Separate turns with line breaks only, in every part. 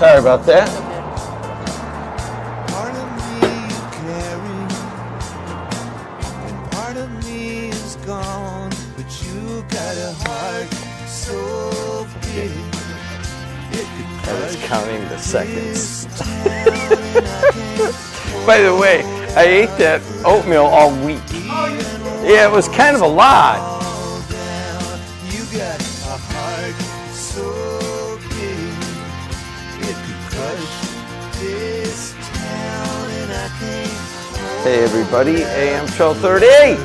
Sorry about that.
Part of me you carry, and part of me is gone. But you got a heart so big, it could
I was
crush
counting the seconds.
this town, and I can't
By the way, I ate that oatmeal all week. Yeah, it was kind of a lot.
fall down. You got a heart so big, it could crush this town, and I can't
Hey everybody, AM 1230.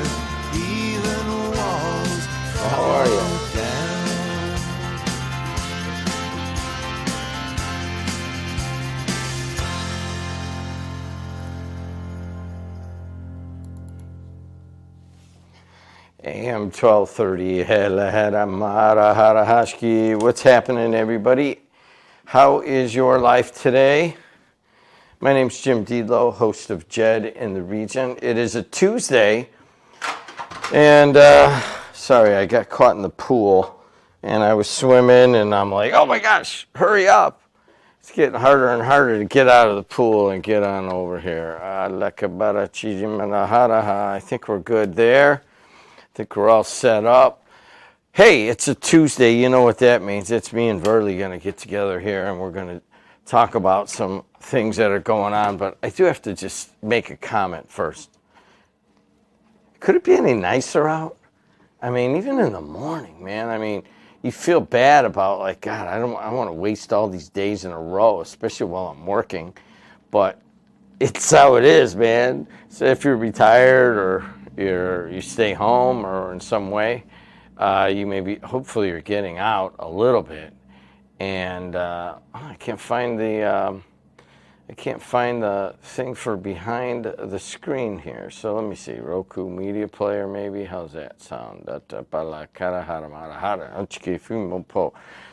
even walls
How are you?
down.
AM 1230. What's happening, everybody? How is your life today? My name's Jim Dedelow, host of JED in the region. It is a Tuesday, and sorry, I got caught in the pool, and I was swimming, and I'm like, oh my gosh, hurry up. It's getting harder and harder to get out of the pool and get on over here. I think we're good there. I think we're all set up. Hey, it's a Tuesday. You know what that means. It's me and Verley going to get together here, and we're going to talk about some things that are going on. But I do have to just make a comment first. Could it be any nicer out? I mean, even in the morning, man. I mean, you feel bad about, like, God, I want to waste all these days in a row, especially while I'm working. But it's how it is, man. So if you're retired or you stay home or in some way, you hopefully you're getting out a little bit. And I can't find the thing for behind the screen here. So let me see, Roku Media Player maybe. How's that sound?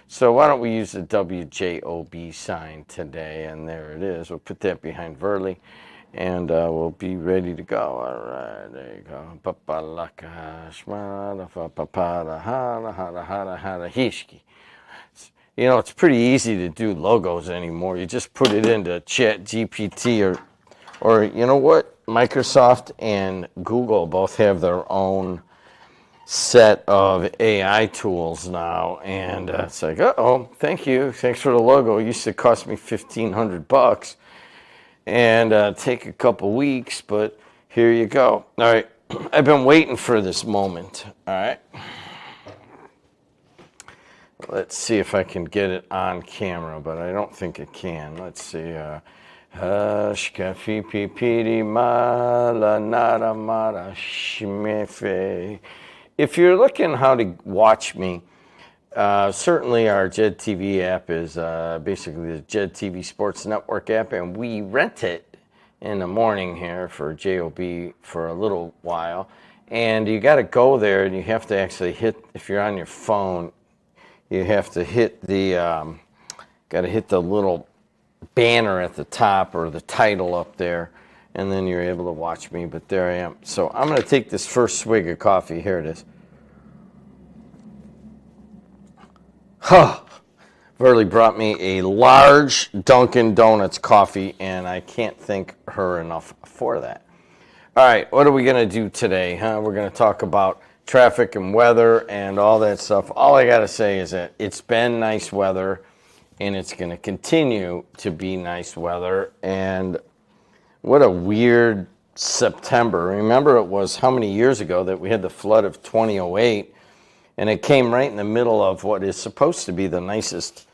So why don't we use the WJOB sign today? And there it is. We'll put that behind Verley. And we'll be ready to go. All right, there you go. You know, it's pretty easy to do logos anymore. You just put it into Chat GPT or you know what? Microsoft and Google both have their own set of AI tools now. And it's like, uh-oh, thank you. Thanks for the logo. It used to cost me $1,500. And take a couple weeks, but here you go. All right, I've been waiting for this moment. All right, let's see if I can get it on camera, but I don't think it can. Let's see. If you're looking how to watch me, certainly our JED TV app is basically the JED TV Sports Network app, and we rent it in the morning here for JOB for a little while. And you got to go there, and you have to actually hit, if you're on your phone, you have to hit the, hit the little banner at the top or the title up there, and then you're able to watch me. But there I am. So I'm going to take this first swig of coffee. Here it is. Huh. Verley brought me a large Dunkin' Donuts coffee, and I can't thank her enough for that. All right, what are we going to do today? We're going to talk about traffic and weather and all that stuff. All I got to say is that it's been nice weather, and it's going to continue to be nice weather. And what a weird September. Remember, it was how many years ago that we had the flood of 2008? And it came right in the middle of what is supposed to be the nicest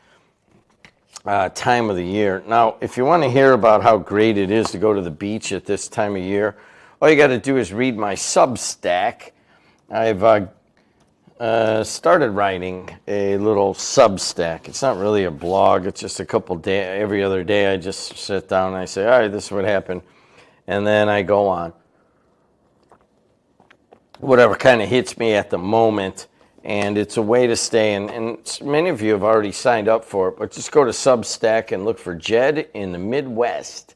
time of the year. Now, if you want to hear about how great it is to go to the beach at this time of year, all you got to do is read my Substack. I've started writing a little Substack. It's not really a blog. It's just a couple days. Every other day I just sit down and I say, all right, this is what happened. And then I go on. Whatever kind of hits me at the moment. And it's a way to stay, and many of you have already signed up for it, but just go to Substack and look for JED in the Midwest,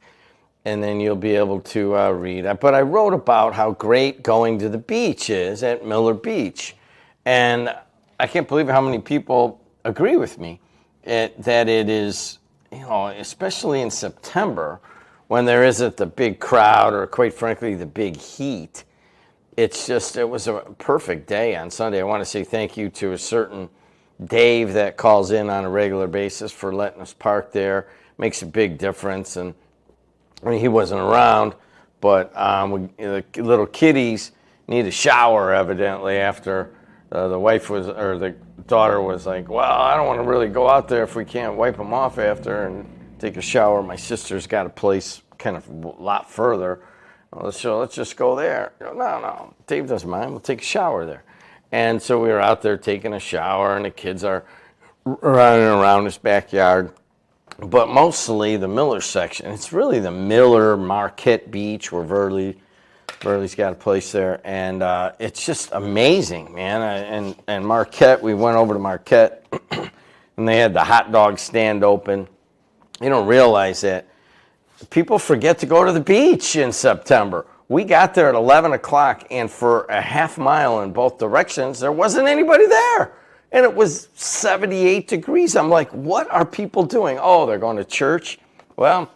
and then you'll be able to read. But I wrote about how great going to the beach is at Miller Beach, and I can't believe how many people agree with me that it is especially in September when there isn't the big crowd or, quite frankly, the big heat. It was a perfect day on Sunday. I want to say thank you to a certain Dave that calls in on a regular basis for letting us park there. Makes a big difference. And I mean, he wasn't around, but the little kiddies need a shower evidently after the daughter was like, well, I don't want to really go out there if we can't wipe them off after and take a shower. My sister's got a place kind of a lot further. So let's just go there. No, Dave doesn't mind. We'll take a shower there. And so we were out there taking a shower, and the kids are running around this backyard. But mostly the Miller section. It's really the Miller Marquette Beach where Burley's got a place there, and it's just amazing, man. And Marquette, we went over to Marquette, and they had the hot dog stand open. You don't realize that people forget to go to the beach in September. We got there at 11 o'clock, and for a half mile in both directions, there wasn't anybody there. And it was 78 degrees. I'm like, what are people doing? Oh, they're going to church? Well,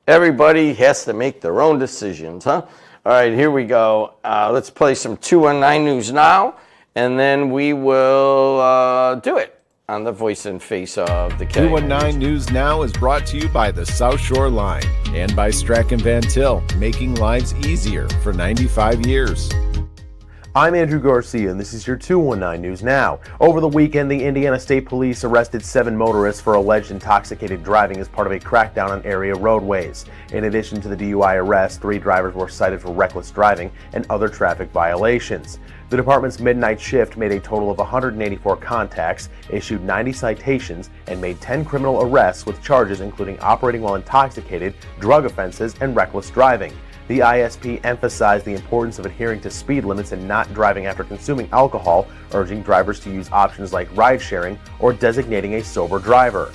everybody has to make their own decisions, huh? All right, here we go. Let's play some 219 News Now, and then we will do it on the voice and face of the K.
219 News Now is brought to you by the South Shore Line and by Strachan Van Til, making lives easier for 95 years.
I'm Andrew Garcia, and this is your 219 News Now. Over the weekend, the Indiana State Police arrested 7 motorists for alleged intoxicated driving as part of a crackdown on area roadways. In addition to the DUI arrests, 3 drivers were cited for reckless driving and other traffic violations. The department's midnight shift made a total of 184 contacts, issued 90 citations, and made 10 criminal arrests with charges including operating while intoxicated, drug offenses, and reckless driving. The ISP emphasized the importance of adhering to speed limits and not driving after consuming alcohol, urging drivers to use options like ride sharing or designating a sober driver.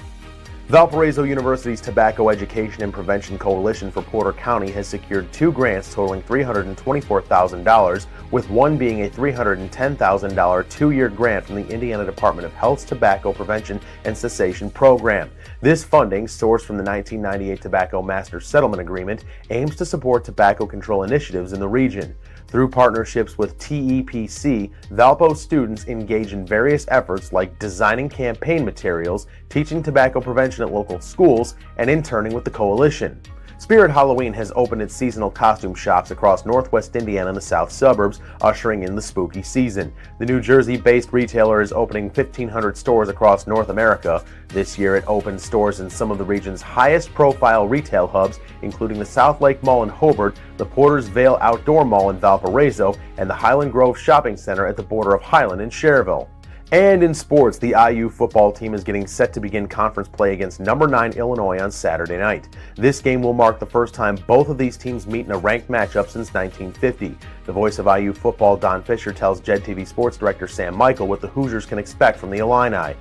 Valparaiso University's Tobacco Education and Prevention Coalition for Porter County has secured 2 grants totaling $324,000, with one being a $310,000 2-year grant from the Indiana Department of Health's Tobacco Prevention and Cessation Program. This funding, sourced from the 1998 Tobacco Master Settlement Agreement, aims to support tobacco control initiatives in the region. Through partnerships with TEPC, Valpo students engage in various efforts like designing campaign materials, teaching tobacco prevention at local schools, and interning with the coalition. Spirit Halloween has opened its seasonal costume shops across northwest Indiana and the south suburbs, ushering in the spooky season. The New Jersey-based retailer is opening 1,500 stores across North America. This year it opened stores in some of the region's highest-profile retail hubs, including the South Lake Mall in Hobart, the Porter's Vale Outdoor Mall in Valparaiso, and the Highland Grove Shopping Center at the border of Highland and Cherville. And in sports, the IU football team is getting set to begin conference play against number 9 Illinois on Saturday night. This game will mark the first time both of these teams meet in a ranked matchup since 1950. The voice of IU football, Don Fisher, tells JED TV sports director Sam Michael what the Hoosiers can expect from the Illini.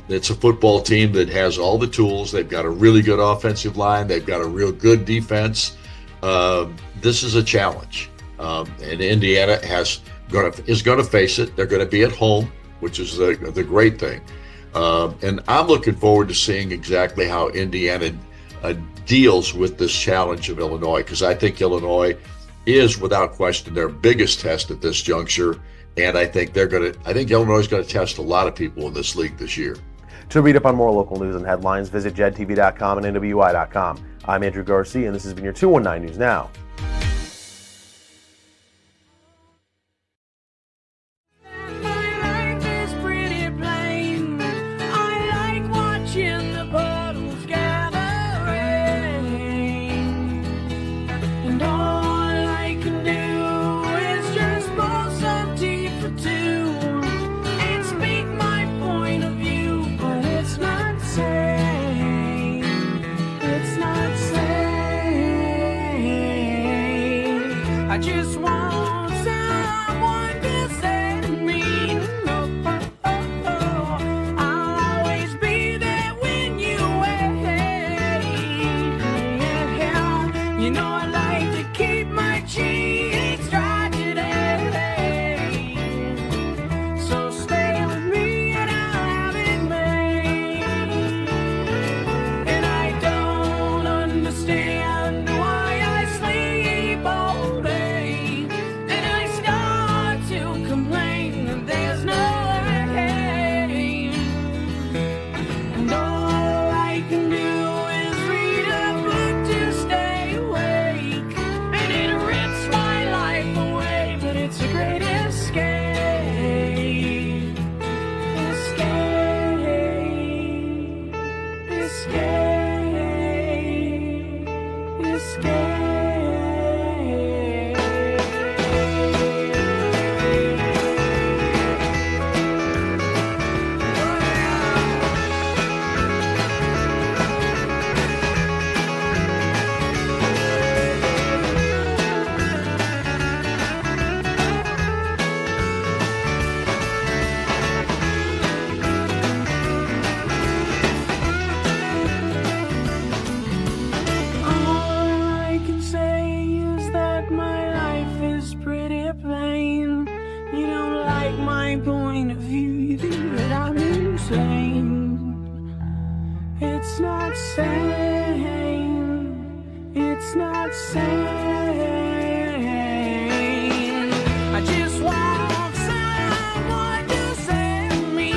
It's a football team that has all the tools. They've got a really good offensive line. They've got a real good defense. This is a challenge, and Indiana is going to face it. They're going to be at home, which is the great thing. And I'm looking forward to seeing exactly how Indiana deals with this challenge of Illinois, because I think Illinois is, without question, their biggest test at this juncture. And I think Illinois is going to test a lot of people in this league this year.
To read up on more local news and headlines, visit jedtv.com and nwi.com. I'm Andrew Garcia, and this has been your 219 News Now.
I just want someone to save me. I'll always be there when you wait. You know I like to keep my cheeks dry today. So stay with me and I'll have it made. And I don't
stay. Point of view, you think that I'm insane. It's not sane. It's not sane. I just want someone to save me.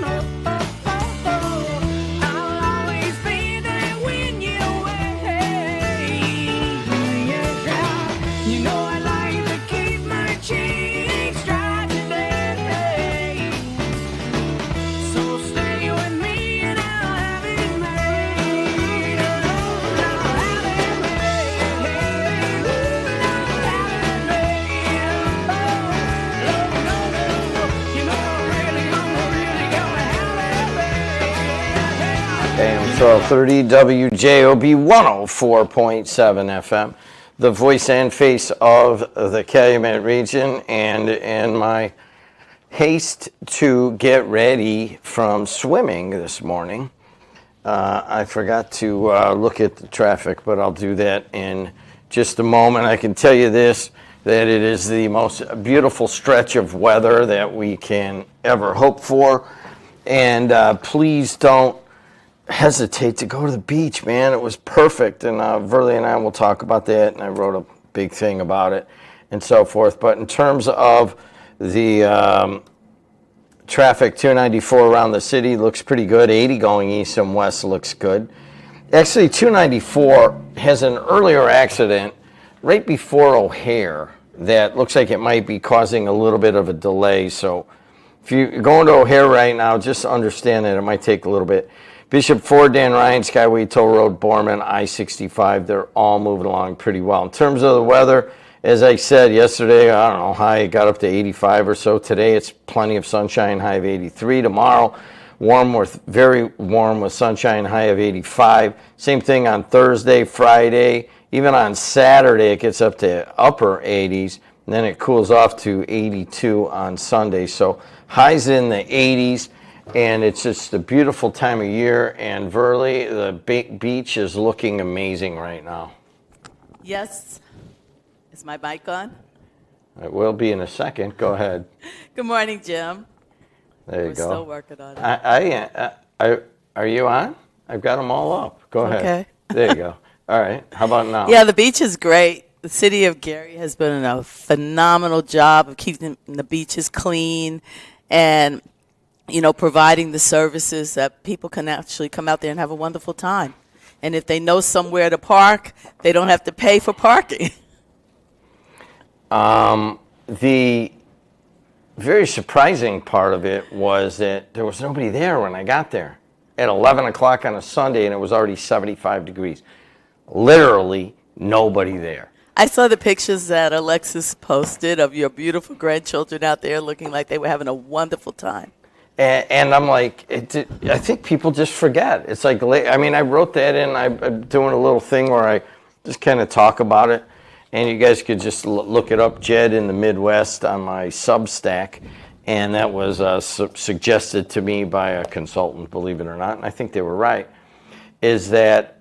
Oh, oh, oh, oh. I'll always be there when you're away. Yeah. You know I like to keep my cheeks dry.
AM 1230 WJOB 104.7 FM, the voice and face of the Calumet region. And in my haste to get ready from swimming this morning, I forgot to look at the traffic, but I'll do that in just a moment. I can tell you this, that it is the most beautiful stretch of weather that we can ever hope for. And please don't hesitate to go to the beach, man. It was perfect. And Verley and I will talk about that. And I wrote a big thing about it and so forth. But in terms of the traffic, 294 around the city looks pretty good. 80 going east and west looks good. Actually, 294 has an earlier accident right before O'Hare that looks like it might be causing a little bit of a delay. So if you're going to O'Hare right now, just understand that it might take a little bit. Bishop Ford, Dan Ryan, Skyway Toll Road, Borman, I-65, they're all moving along pretty well. In terms of the weather, as I said yesterday, I don't know, high got up to 85 or so. Today it's plenty of sunshine, high of 83. Tomorrow, very warm with sunshine, high of 85. Same thing on Thursday, Friday. Even on Saturday, it gets up to upper 80s. And then it cools off to 82 on Sunday. So highs in the 80s. And it's just a beautiful time of year. And Verley, the beach is looking amazing right now.
Yes. Is my mic on?
It will be in a second. Go ahead.
Good morning, Jim.
There you
We're
go.
still working on it.
Are you on? I've got them all up. Go ahead.
Okay.
There you go. All right. How about now?
Yeah, the beach is great. The city of Gary has been a phenomenal job of keeping the beaches clean and, providing the services that people can actually come out there and have a wonderful time. And if they know somewhere to park, they don't have to pay for parking.
The very surprising part of it was that there was nobody there when I got there at 11 o'clock on a Sunday, and it was already 75 degrees. Literally nobody there.
I saw the pictures that Alexis posted of your beautiful grandchildren out there looking like they were having a wonderful time.
And I'm like, I think people just forget. It's like, I wrote that in. I'm doing a little thing where I just kind of talk about it. And you guys could just look it up, JED in the Midwest, on my Substack. And that was suggested to me by a consultant, believe it or not. And I think they were right. Is that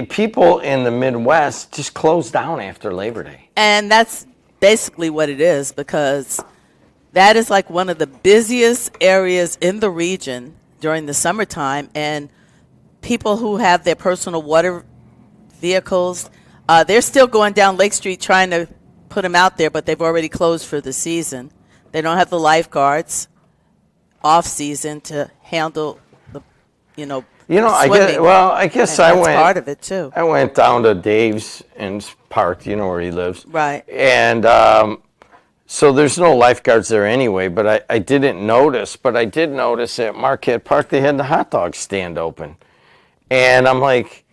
people in the Midwest just closed down after Labor Day.
And that's basically what it is, because that is like one of the busiest areas in the region during the summertime. And people who have their personal water vehicles, they're still going down Lake Street trying to put them out there, but they've already closed for the season. They don't have the lifeguards off season to handle the, swimming.
I guess I went.
Part of it too.
I went down to Dave's and parked. You know where he lives,
right?
And so there's no lifeguards there anyway. But I didn't notice. But I did notice at Marquette Park they had the hot dog stand open, and I'm like,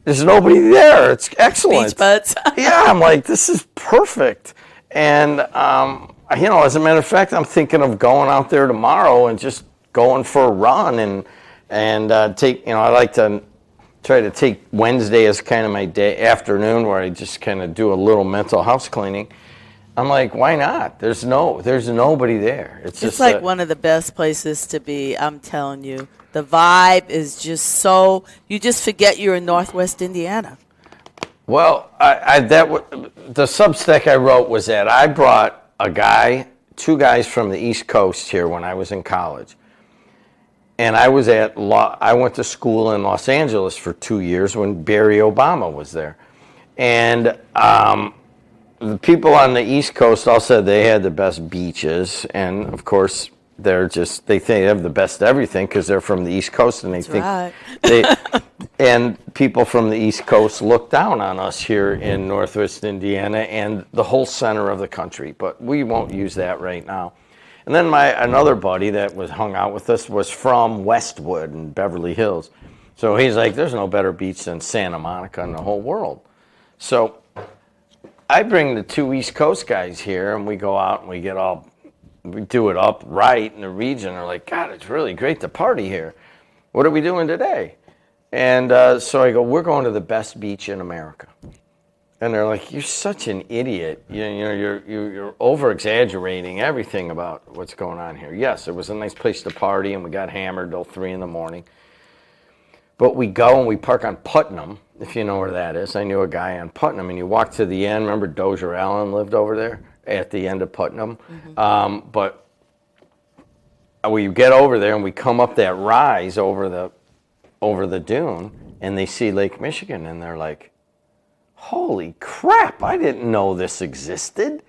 There's nobody there. It's excellent.
Beach buds.
Yeah, I'm like, this is perfect. And, as a matter of fact, I'm thinking of going out there tomorrow and just going for a run and take, I like to try to take Wednesday as kind of my day afternoon where I just kind of do a little mental house cleaning. I'm like, why not? There's nobody there. It's just
like one of the best places to be. I'm telling you, the vibe is just so. You just forget you're in Northwest Indiana.
Well, the Substack I wrote was that I brought two guys from the East Coast here when I was in college, and I went to school in Los Angeles for 2 years when Barry Obama was there, and the people on the East Coast all said they had the best beaches, and of course they think they have the best everything because they're from the East Coast, and and people from the East Coast look down on us here in Northwest Indiana and the whole center of the country, but we won't use that right now. And then another buddy that was hung out with us was from Westwood and Beverly Hills, so he's like, there's no better beach than Santa Monica in the whole world. So I bring the two East Coast guys here, and we go out and we do it up right in the region. They're like, God, it's really great to party here. What are we doing today? And so I go, we're going to the best beach in America. And they're like, you're such an idiot. You're over-exaggerating everything about what's going on here. Yes, it was a nice place to party, and we got hammered till 3 a.m. But we go and we park on Putnam, if you know where that is. I knew a guy on Putnam, and you walk to the end. Remember Dozier Allen lived over there at the end of Putnam? Mm-hmm. But we get over there, and we come up that rise over the dune, and they see Lake Michigan, and they're like, holy crap, I didn't know this existed.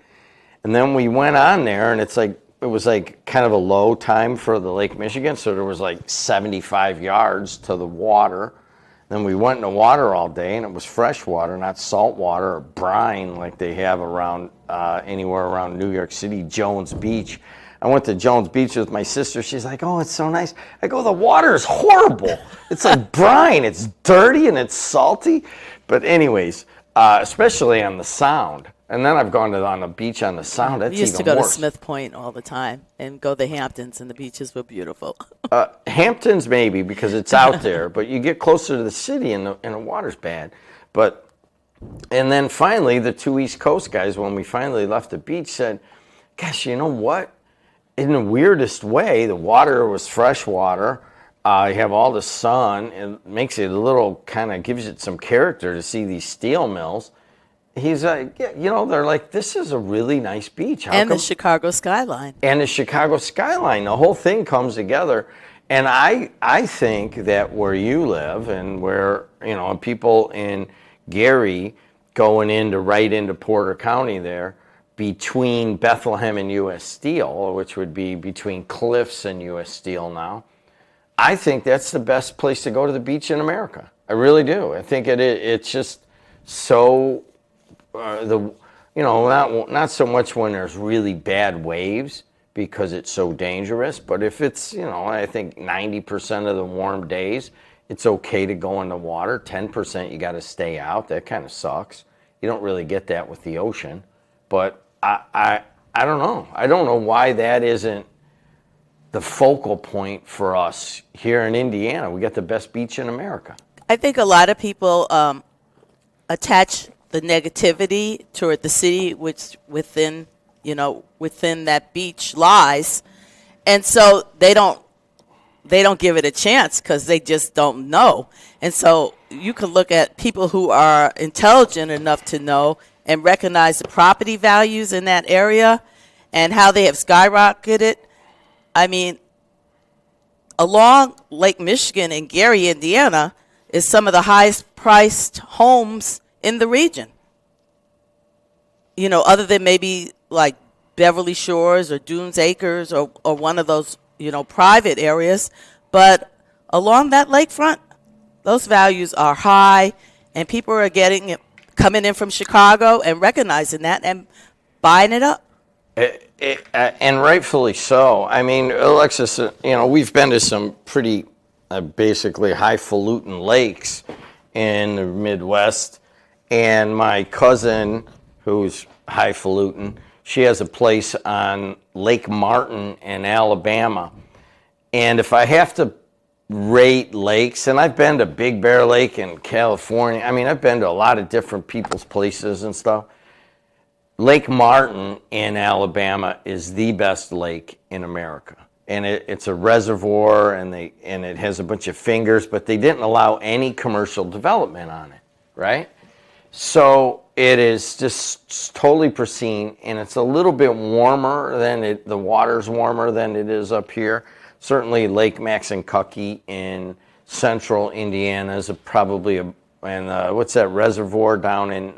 And then we went on there, and it was like kind of a low time for the Lake Michigan, so there was like 75 yards to the water. Then we went in the water all day, and it was fresh water, not salt water or brine like they have around anywhere around New York City, Jones Beach. I went to Jones Beach with my sister. She's like, oh, it's so nice. I go, the water is horrible. It's like brine. It's dirty and it's salty. But anyways, especially on the Sound. And then I've gone on the beach on the Sound. That's
We used to
even
go
worse.
to Smith Point all the time and go to the Hamptons, and the beaches were beautiful.
Hamptons maybe because it's out there, but you get closer to the city and the water's bad. And then finally, the two East Coast guys, when we finally left the beach, said, gosh, you know what? In the weirdest way, the water was fresh water. You have all the sun. It makes it a little, kind of gives it some character to see these steel mills. He's like, yeah, they're like, this is a really nice beach.
The Chicago skyline.
And the Chicago skyline. The whole thing comes together. And I think that where you live and where, people in Gary going right into Porter County there, between Bethlehem and U.S. Steel, which would be between Cliffs and U.S. Steel now, I think that's the best place to go to the beach in America. I really do. I think it's just so, not so much when there's really bad waves because it's so dangerous, but if it's, I think 90% of the warm days, it's okay to go in the water. 10% you got to stay out. That kind of sucks. You don't really get that with the ocean, but I don't know. I don't know why that isn't the focal point for us here in Indiana. We got the best beach in America.
I think a lot of people attach the negativity toward the city, which within that beach lies, and so they don't give it a chance because they just don't know. And so you can look at people who are intelligent enough to know and recognize the property values in that area and how they have skyrocketed. I mean, along Lake Michigan in Gary, Indiana, is some of the highest priced homes in the region. Other than maybe like Beverly Shores or Dunes Acres or one of those, private areas. But along that lakefront, those values are high, and people are coming in from Chicago and recognizing that and buying it up.
And rightfully so. I mean, Alexis, we've been to some pretty basically highfalutin lakes, in the Midwest, and my cousin, who's highfalutin, she has a place on Lake Martin in Alabama. And if I have to rate lakes, and I've been to Big Bear Lake in California, I mean, I've been to a lot of different people's places and stuff. Lake Martin in Alabama is the best lake in America. And it's a reservoir, and it has a bunch of fingers, but they didn't allow any commercial development on it, right? So it is just totally pristine, and it's a little bit warmer than the water's warmer than it is up here. Certainly Lake Maxinkuckee in central Indiana is probably what's that reservoir down in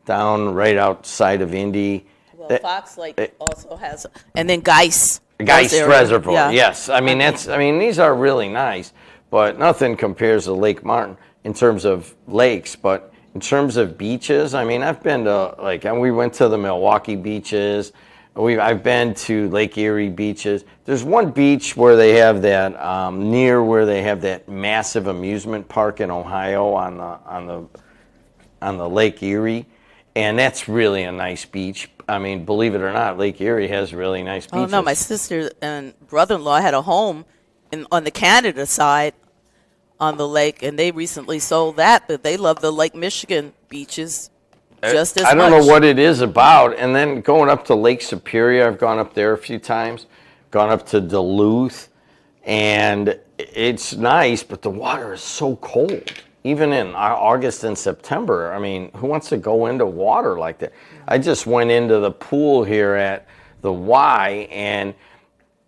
down right outside of Indy?
Well, Fox Lake also has, and then Geist
Reservoir,
yeah.
yes. I mean, these are really nice, but nothing compares to Lake Martin in terms of lakes. But in terms of beaches, I mean, I've been to, and we went to the Milwaukee beaches. I've been to Lake Erie beaches. There's one beach where they have that, near where they have that massive amusement park in Ohio on the Lake Erie. And that's really a nice beach. I mean, believe it or not, Lake Erie has really nice beaches.
Oh, no, my sister and brother-in-law had a home on the Canada side on the lake, and they recently sold that, but they love the Lake Michigan beaches just as much.
I don't know what it is about. And then going up to Lake Superior, I've gone up there a few times, gone up to Duluth, and it's nice, but the water is so cold. Even in August and September, I mean, who wants to go into water like that? I just went into the pool here at the Y, and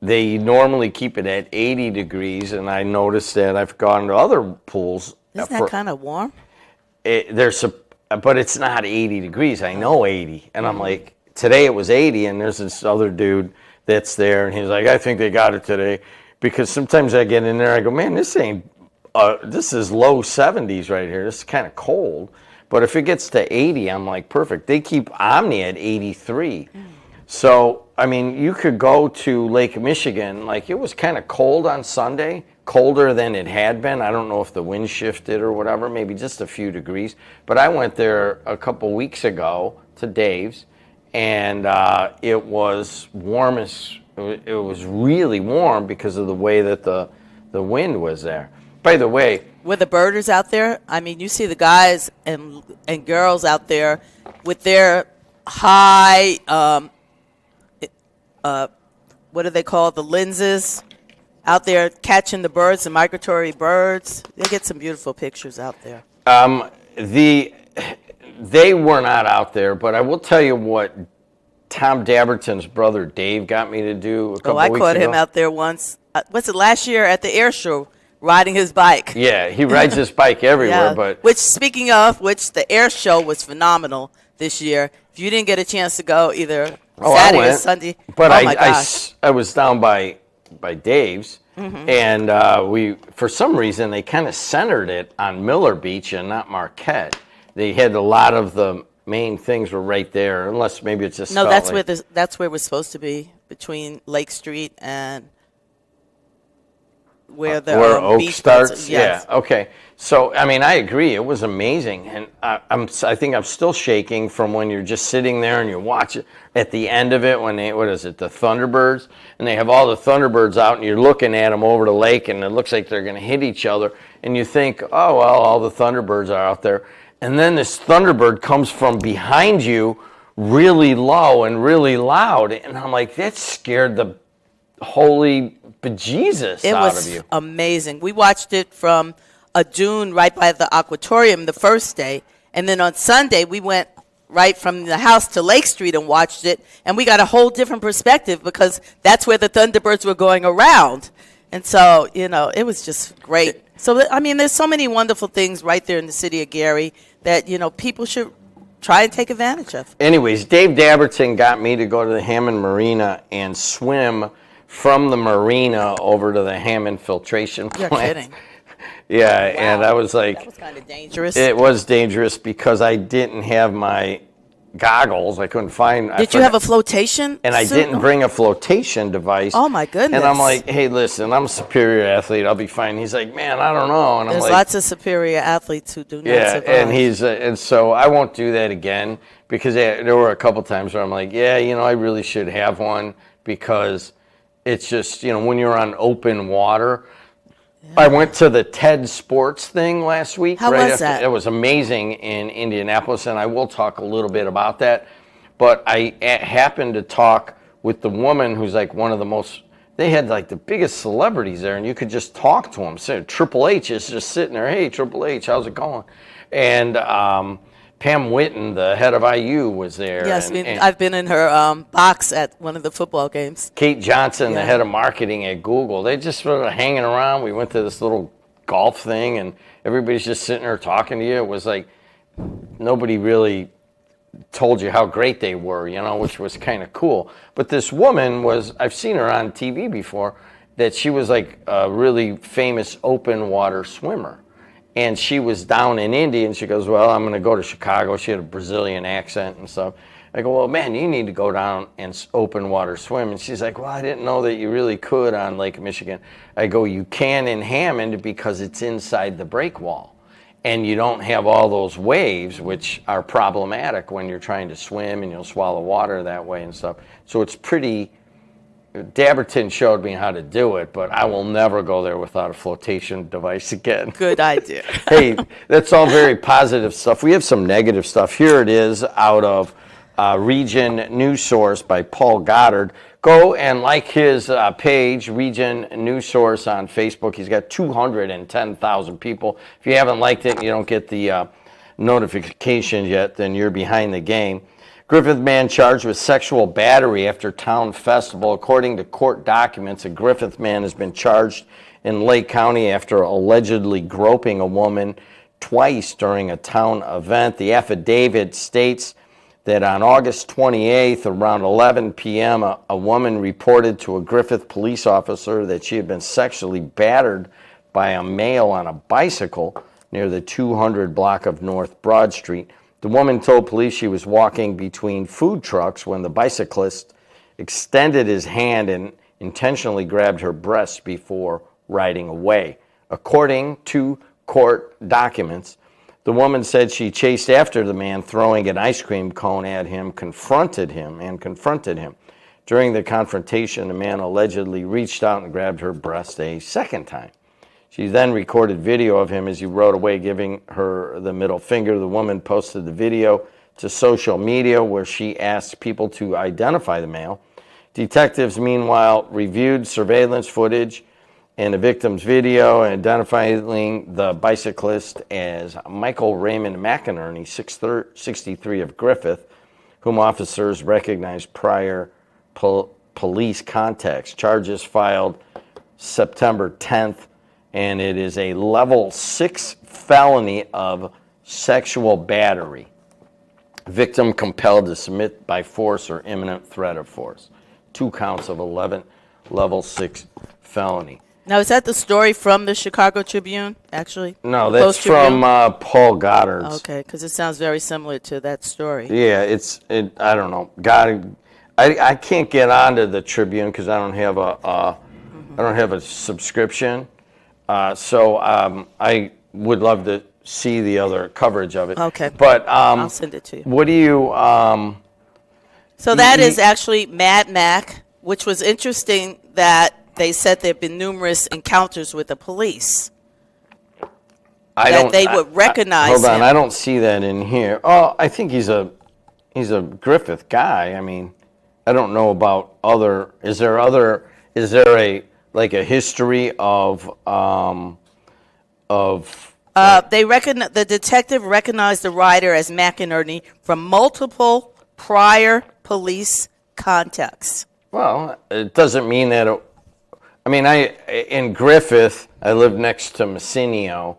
they normally keep it at 80 degrees, and I noticed that I've gone to other pools.
Isn't that kind of warm?
But it's not 80 degrees. I know 80. And I'm like, today it was 80, and there's this other dude that's there, and he's like, I think they got it today. Because sometimes I get in there, I go, man, this is low 70s right here. This is kind of cold. But if it gets to 80, I'm like, perfect. They keep Omni at 83. So, I mean, you could go to Lake Michigan. Like, it was kind of cold on Sunday, colder than it had been. I don't know if the wind shifted or whatever, maybe just a few degrees. But I went there a couple weeks ago to Dave's, and it was warm it was really warm because of the way that the wind was there. By the way,
were the birders out there? I mean, you see the guys and girls out there with their high, what do they call the lenses, out there catching the birds, the migratory birds. They get some beautiful pictures out there.
They were not out there, but I will tell you what Tom Dabberton's brother Dave got me to do a couple weeks ago.
I caught him out there once. Was it last year at the air show? Riding his bike.
Yeah, he rides his bike everywhere.
Yeah.
But
speaking of which, the air show was phenomenal this year. If you didn't get a chance to go either Saturday or Sunday,
but
my gosh.
I was down by Dave's, and for some reason they kind of centered it on Miller Beach and not Marquette. They had a lot of the main things were right there, unless maybe it's just
that's where we're supposed to be, between Lake Street and where
Oak
beach
starts.
Yes.
Yeah. Okay. So I mean, I agree. It was amazing, and I think I'm still shaking from when you're just sitting there and you watch it at the end of it when the Thunderbirds, and they have all the Thunderbirds out, and you're looking at them over the lake, and it looks like they're going to hit each other, and you think, oh well, all the Thunderbirds are out there, and then this Thunderbird comes from behind you, really low and really loud, and I'm like, that scared the holy bejesus out of you.
It was amazing. We watched it from a dune right by the aquatorium the first day, and then on Sunday we went right from the house to Lake Street and watched it, and we got a whole different perspective because that's where the Thunderbirds were going around. And so, it was just great. So, I mean, there's so many wonderful things right there in the city of Gary that, people should try and take advantage of.
Anyways, Dave Dabberton got me to go to the Hammond Marina and swim from the marina over to the Hammond filtration plant.
You're kidding.
Yeah,
Wow.
and I was like...
That was kind of dangerous.
It was dangerous because I didn't have my goggles. I couldn't find.
Did you have a flotation
And I
suit?
didn't bring a flotation device.
Oh, my goodness.
And I'm like, hey, listen, I'm a superior athlete. I'll be fine. He's like, man, I don't know. And I'm
There's
like,
lots of superior athletes who do not
yeah,
survive.
and so I won't do that again because there were a couple times where I'm like, yeah, I really should have one because it's just, when you're on open water. I went to the TED Sports thing last week.
How was that?
It was amazing in Indianapolis, and I will talk a little bit about that. But I happened to talk with the woman who's like one of the most. They had like the biggest celebrities there, and you could just talk to them. So Triple H is just sitting there. Hey, Triple H, how's it going? And Pam Whitten, the head of IU, was there.
Yes,
and
I've been in her box at one of the football games.
Kate Johnson, the
Yeah.
head of marketing at Google, they just sort of hanging around. We went to this little golf thing, and everybody's just sitting there talking to you. It was like nobody really told you how great they were, which was kind of cool. But this woman I've seen her on TV before, that she was like a really famous open water swimmer. And she was down in Indy, and she goes, well, I'm going to go to Chicago. She had a Brazilian accent and stuff. I go, well, man, you need to go down and open water swim. And she's like, well, I didn't know that you really could on Lake Michigan. I go, you can in Hammond because it's inside the break wall. And you don't have all those waves, which are problematic when you're trying to swim and you'll swallow water that way and stuff. So it's pretty... Dabberton showed me how to do it, but I will never go there without a flotation device again.
Good idea.
Hey, that's all very positive stuff. We have some negative stuff. Here it is out of Region News Source by Paul Goddard. Go and like his page, Region News Source on Facebook. He's got 210,000 people. If you haven't liked it and you don't get the notifications yet, then you're behind the game. Griffith man charged with sexual battery after town festival. According to court documents, a Griffith man has been charged in Lake County after allegedly groping a woman twice during a town event. The affidavit states that on August 28th, around 11 p.m., a woman reported to a Griffith police officer that she had been sexually battered by a male on a bicycle near the 200 block of North Broad Street. The woman told police she was walking between food trucks when the bicyclist extended his hand and intentionally grabbed her breasts before riding away. According to court documents, the woman said she chased after the man, throwing an ice cream cone at him, confronted him. During the confrontation, the man allegedly reached out and grabbed her breast a second time. She then recorded video of him as he rode away, giving her the middle finger. The woman posted the video to social media where she asked people to identify the male. Detectives, meanwhile, reviewed surveillance footage and the victim's video, identifying the bicyclist as Michael Raymond McInerney, 63 of Griffith, whom officers recognized prior police contacts. Charges filed September 10th. And it is a level 6 felony of sexual battery. Victim compelled to submit by force or imminent threat of force. 2 counts of 11 level 6 felony.
Now, is that the story from the Chicago Tribune, actually?
No,
The
that's
Post-Tribune?
from Paul Goddard's.
Okay, because it sounds very similar to that story.
Yeah, I don't know. I can't get onto the Tribune because I don't have a subscription. So I would love to see the other coverage of it.
Okay.
But
I'll send it to you.
what do you?
So that is actually Mad Mac, which was interesting that they said there have been numerous encounters with the police. They would recognize
Hold on,
him.
I don't see that in here. Oh, I think he's a Griffith guy. I mean, I don't know about other. Is there a history of
The detective recognized the rider as McInerney from multiple prior police contacts.
Well, it doesn't mean that. In Griffith, I live next to Messineo,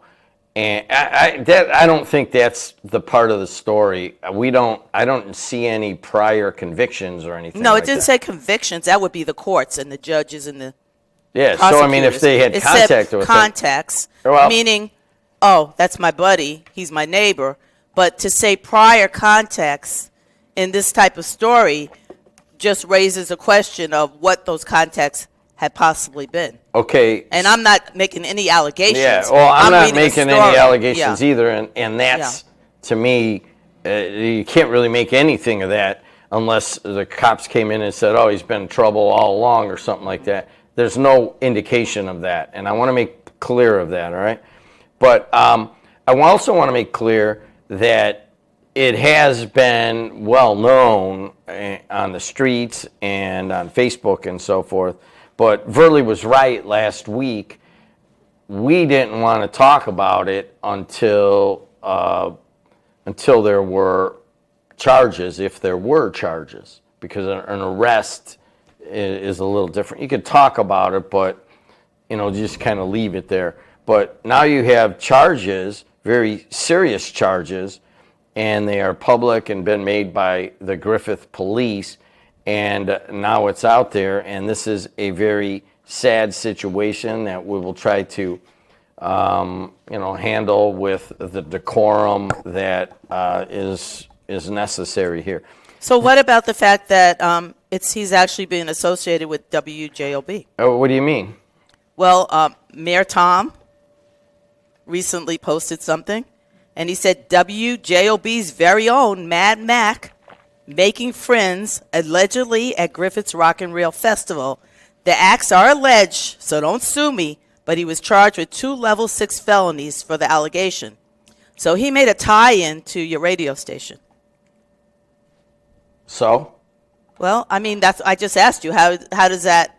and I don't think that's the part of the story. I don't see any prior convictions or anything.
No,
like
it didn't
that.
say convictions. That would be the courts and the judges and the
Yeah, so if they had
It
contact
said
with
contacts,
Well-
meaning, oh, that's my buddy, he's my neighbor. But to say prior contacts in this type of story just raises a question of what those contexts had possibly been.
Okay.
And I'm not making any allegations.
Yeah, well, I'm not
reading a
making
story.
any allegations
Yeah.
either, and that's, to me, you can't really make anything of that unless the cops came in and said, oh, he's been in trouble all along or something like that. There's no indication of that, and I want to make clear of that, all right? But I also want to make clear that it has been well known on the streets and on Facebook and so forth, but Verley was right last week. We didn't want to talk about it until there were charges, if there were charges, because an arrest is a little different. You could talk about it, but just kind of leave it there. But now you have charges, very serious charges, and they are public and been made by the Griffith police, and now it's out there, and this is a very sad situation that we will try to handle with the decorum that is necessary here.
So what about the fact that he's actually being associated with WJOB?
Oh, what do you mean?
Well, Mayor Tom recently posted something, and he said WJOB's very own Mad Mac making friends allegedly at Griffith's Rock and Reel Festival. The acts are alleged, so don't sue me, but he was charged with 2 level 6 felonies for the allegation. So he made a tie-in to your radio station.
So?
Well, I mean, I just asked you, how does that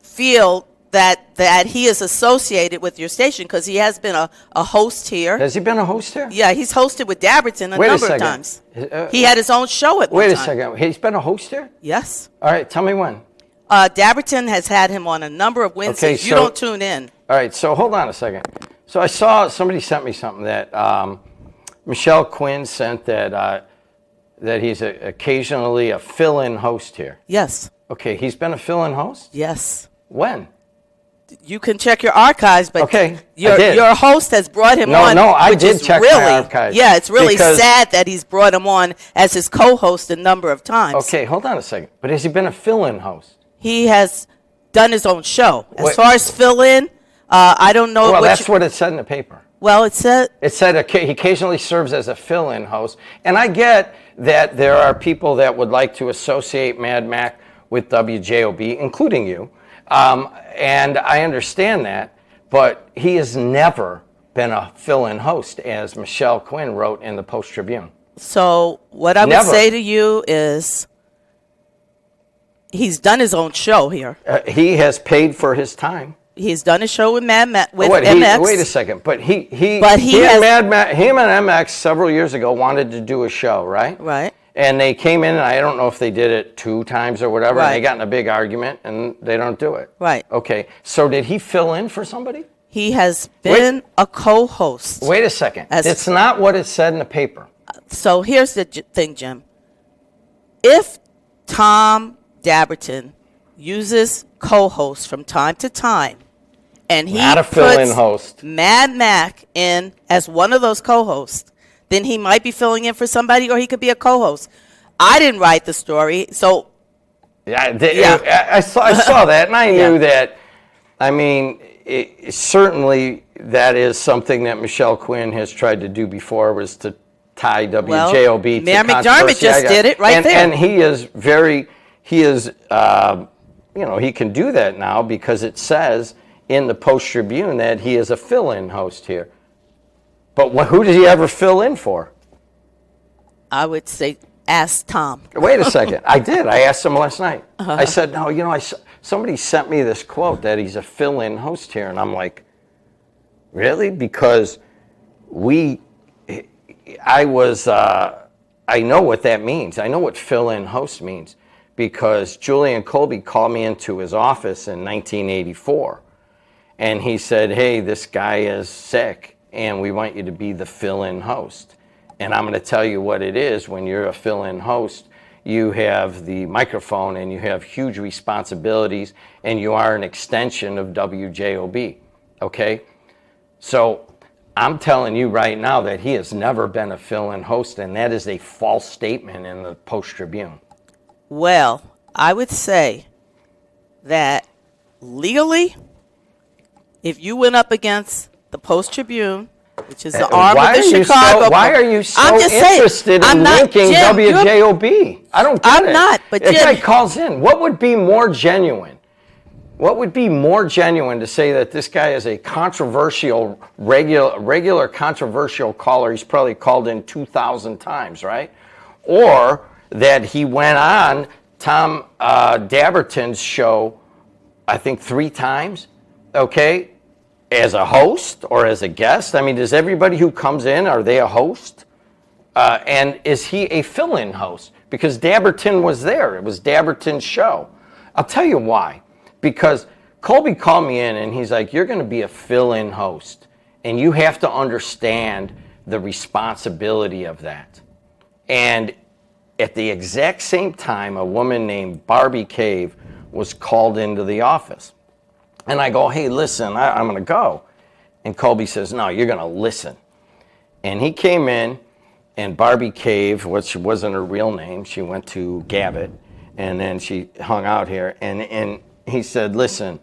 feel that he is associated with your station? Because he has been a host here.
Has he been a host here?
Yeah, he's hosted with Dabberton a number of times. He had his own show at one time.
Wait a second. He's been a host here?
Yes.
All right, tell me when.
Dabberton has had him on a number of Wednesdays.
Okay,
You don't tune in.
All right, so hold on a second. So I saw somebody sent me something that Michelle Quinn sent that he's occasionally a fill-in host here.
Yes.
Okay, he's been a fill-in host?
Yes.
When?
You can check your archives, but
okay,
your host has brought him on.
No, I
which
did
is
check
really,
my archives.
Yeah, it's really sad that he's brought him on as his co-host a number of times.
Okay, hold on a second. But has he been a fill-in host?
He has done his own show. As far as fill-in, I don't know.
Well, that's what it said in the paper.
Well, it said
he occasionally serves as a fill-in host. And I get that there are people that would like to associate Mad Mac with WJOB, including you. And I understand that, but he has never been a fill-in host, as Michelle Quinn wrote in the Post-Tribune.
So what I would say to you is he's done his own show here.
He has paid for his time.
He's done a show with MX.
Wait a second, but he and MX several years ago wanted to do a show, right?
Right.
And they came in, and I don't know if they did it 2 times or whatever,
right.
And they got in a big argument, and they don't do it.
Right.
Okay, so did he fill in for somebody?
He has been a co-host.
Wait a second. It's not what it said in the paper.
So here's the thing, Jim. If Tom Dabberton uses co-hosts from time to time, and he
not a fill-in host,
Mad Mac in as one of those co-hosts, then he might be filling in for somebody, or he could be a co-host. I didn't write the story, so
I saw that, and I knew that. I mean, certainly that is something that Michelle Quinn has tried to do before, was to tie WJOB to
Mayor
controversy.
McDermott just did it there.
And he can do that now because it says in the Post-Tribune that he is a fill-in host here. But who did he ever fill in for?
I would say ask Tom.
Wait a second. I did. I asked him last night. I said, no, somebody sent me this quote that he's a fill-in host here. And I'm like, really? Because I know what that means. I know what fill-in host means, because Julian Colby called me into his office in 1984. And he said, hey, this guy is sick, and we want you to be the fill-in host. And I'm going to tell you what it is. When you're a fill-in host, you have the microphone, and you have huge responsibilities, and you are an extension of WJOB, okay? So I'm telling you right now that he has never been a fill-in host, and that is a false statement in the Post-Tribune.
Well, I would say that legally, if you went up against the Post-Tribune, which is the arm of the Chicago.
Why are you so
I'm just saying,
interested
I'm
in
not-
linking
Jim,
WJOB? I don't get it.
I'm not, but
that
Jim-
guy calls in. What would be more genuine? What would be more genuine to say that this guy is a controversial, regular controversial caller? He's probably called in 2,000 times, right? Or that he went on Tom Dabberton's show, I think 3 times, okay, as a host or as a guest. I mean, does everybody who comes in, are they a host? And is he a fill-in host? Because Dabberton was there. It was Dabberton's show. I'll tell you why. Because Colby called me in and he's like, you're going to be a fill-in host. And you have to understand the responsibility of that. And at the exact same time, a woman named Barbie Cave was called into the office. And I go, hey, listen, I'm going to go. And Colby says, no, you're going to listen. And he came in, and Barbie Cave, which wasn't her real name, she went to Gavitt, and then she hung out here. And he said, listen,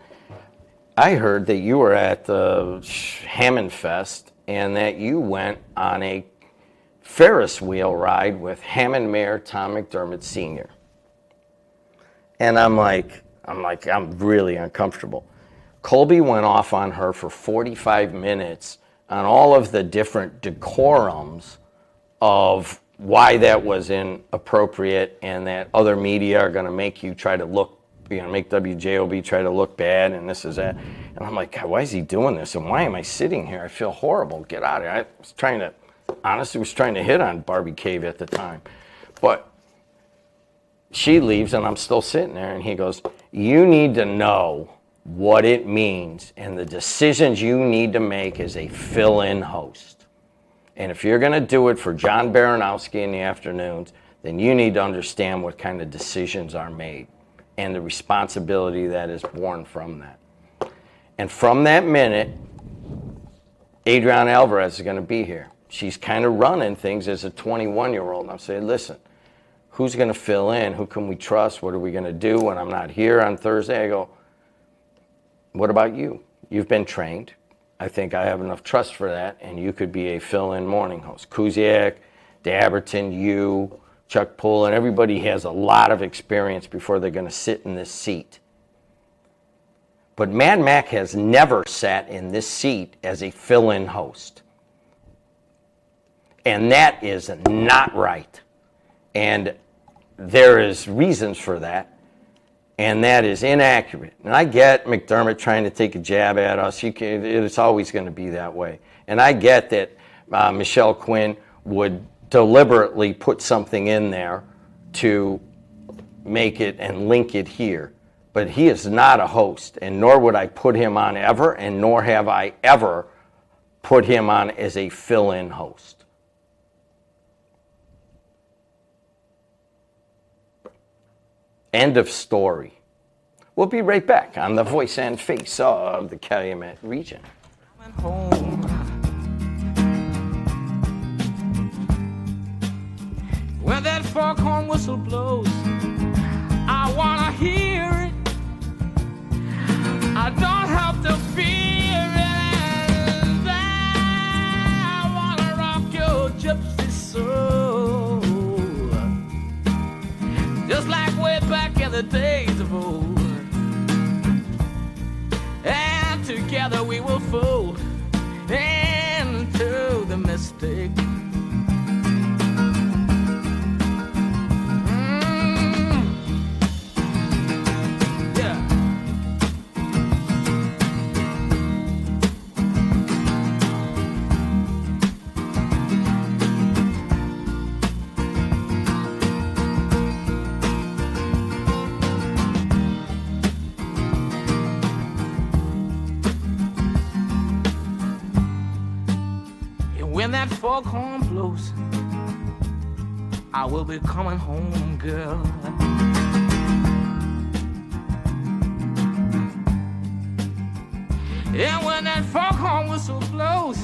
I heard that you were at the Hammond Fest and that you went on a Ferris wheel ride with Hammond Mayor Tom McDermott Sr. And I'm really uncomfortable. Colby went off on her for 45 minutes on all of the different decorums of why that was inappropriate and that other media are going to make you try to look, make WJOB try to look bad and this is that. And I'm like, God, why is he doing this? And why am I sitting here? I feel horrible. Get out of here. I was trying to hit on Barbie Cave at the time. But she leaves and I'm still sitting there and he goes, you need to know what it means and the decisions you need to make as a fill-in host. And if you're going to do it for John Baranowski in the afternoons, then you need to understand what kind of decisions are made and the responsibility that is born from that. And from that minute, Adriana Alvarez is going to be here. She's kind of running things as a 21-year-old. And I'm saying, listen, who's going to fill in? Who can we trust? What are we going to do when I'm not here on Thursday? I go, what about you? You've been trained. I think I have enough trust for that, and you could be a fill-in morning host. Kuziak, Dabberton, you, Chuck Poole, and everybody has a lot of experience before they're going to sit in this seat. But Mad Mac has never sat in this seat as a fill-in host. And that is not right. And there is reasons for that. And that is inaccurate. And I get McDermott trying to take a jab at us. It's always going to be that way. And I get that Michelle Quinn would deliberately put something in there to make it and link it here. But he is not a host, and nor would I put him on ever, and nor have I ever put him on as a fill-in host. End of story. We'll be right back on the voice and face of the Calumet region.
When that foghorn whistle blows, I wanna hear it. I don't have to fear it. I wanna rock your gypsy soul, just like way back in the days of old. And together we will fold into the mystic. When that foghorn blows, I will be coming home, girl. And when that foghorn whistle blows,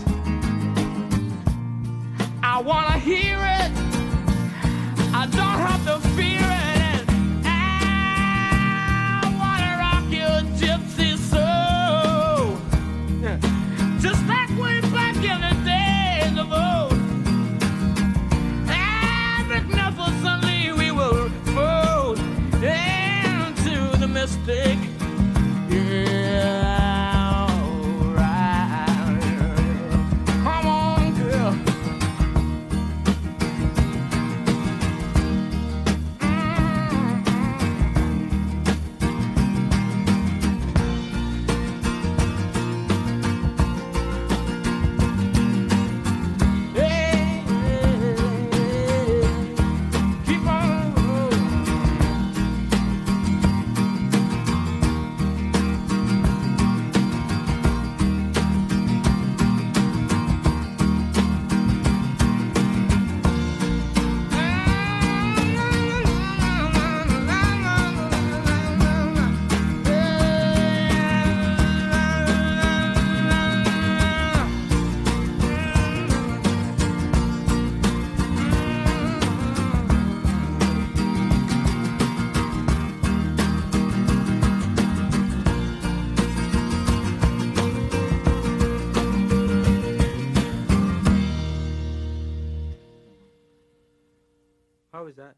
How is that?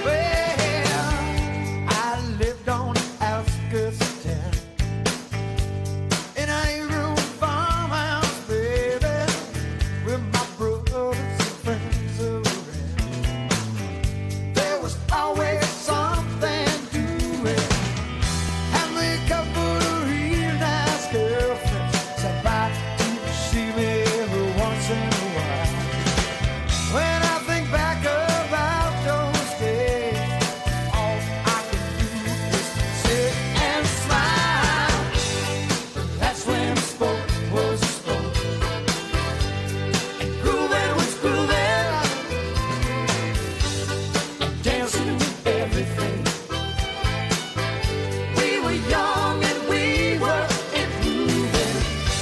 Well, I lived on the outskirts of town in a eight-room farmhouse, baby, with my brothers and friends around. There was always something doing. Had me a couple of real nice girlfriends. Stop by to see me every once in a while. When I think back about those days, all I can do is sit and smile. That's when sport was sport, and grooving was grooving, and dancing with everything. We were young and we were improving,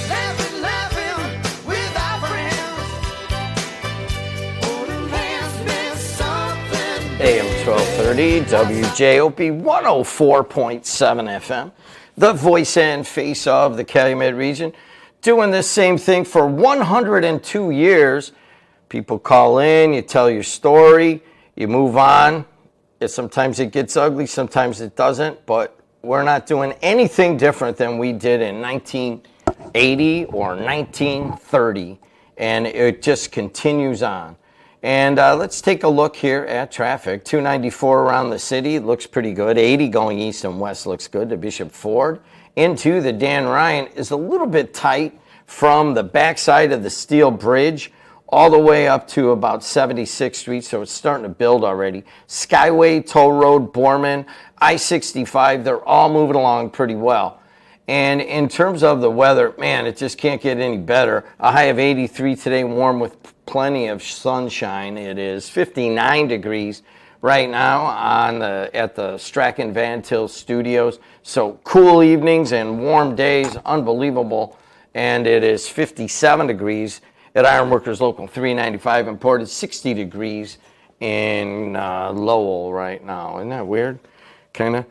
laughing, laughing with our friends. Oh, the land's been something.
AM 1230, WJOB 104.7 FM, the voice and face of the Calumet region, doing this same thing for 102 years. People call in, you tell your story, you move on. Sometimes it gets ugly, sometimes it doesn't, but we're not doing anything different than we did in 1980 or 1930, and it just continues on. And let's take a look here at traffic. 294 around the city looks pretty good. 80 going east and west looks good to Bishop Ford. Into the Dan Ryan is a little bit tight from the backside of the Steel Bridge all the way up to about 76th Street, so it's starting to build already. Skyway, Toll Road, Borman, I-65, they're all moving along pretty well. And in terms of the weather, man, it just can't get any better. A high of 83 today, warm with plenty of sunshine. It is 59 degrees right now at the Strachan Van Til Studios. So cool evenings and warm days, unbelievable. And it is 57 degrees at Ironworkers Local 395, imported 60 degrees in Lowell right now. Isn't that weird? Kind of.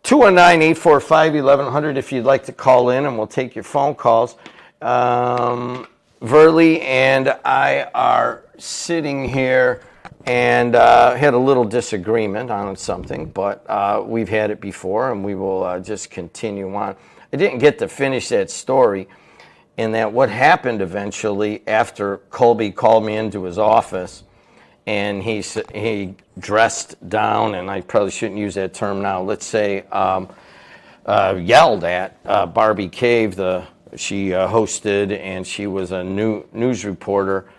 219-845-1100 if you'd like to call in, and we'll take your phone calls. Verley and I are sitting here and had a little disagreement on something, but we've had it before, and we will just continue on. I didn't get to finish that story, in that what happened eventually after Colby called me into his office, and he dressed down, and I probably shouldn't use that term now, let's say yelled at Barbie Cave. She hosted, and she was a news reporter.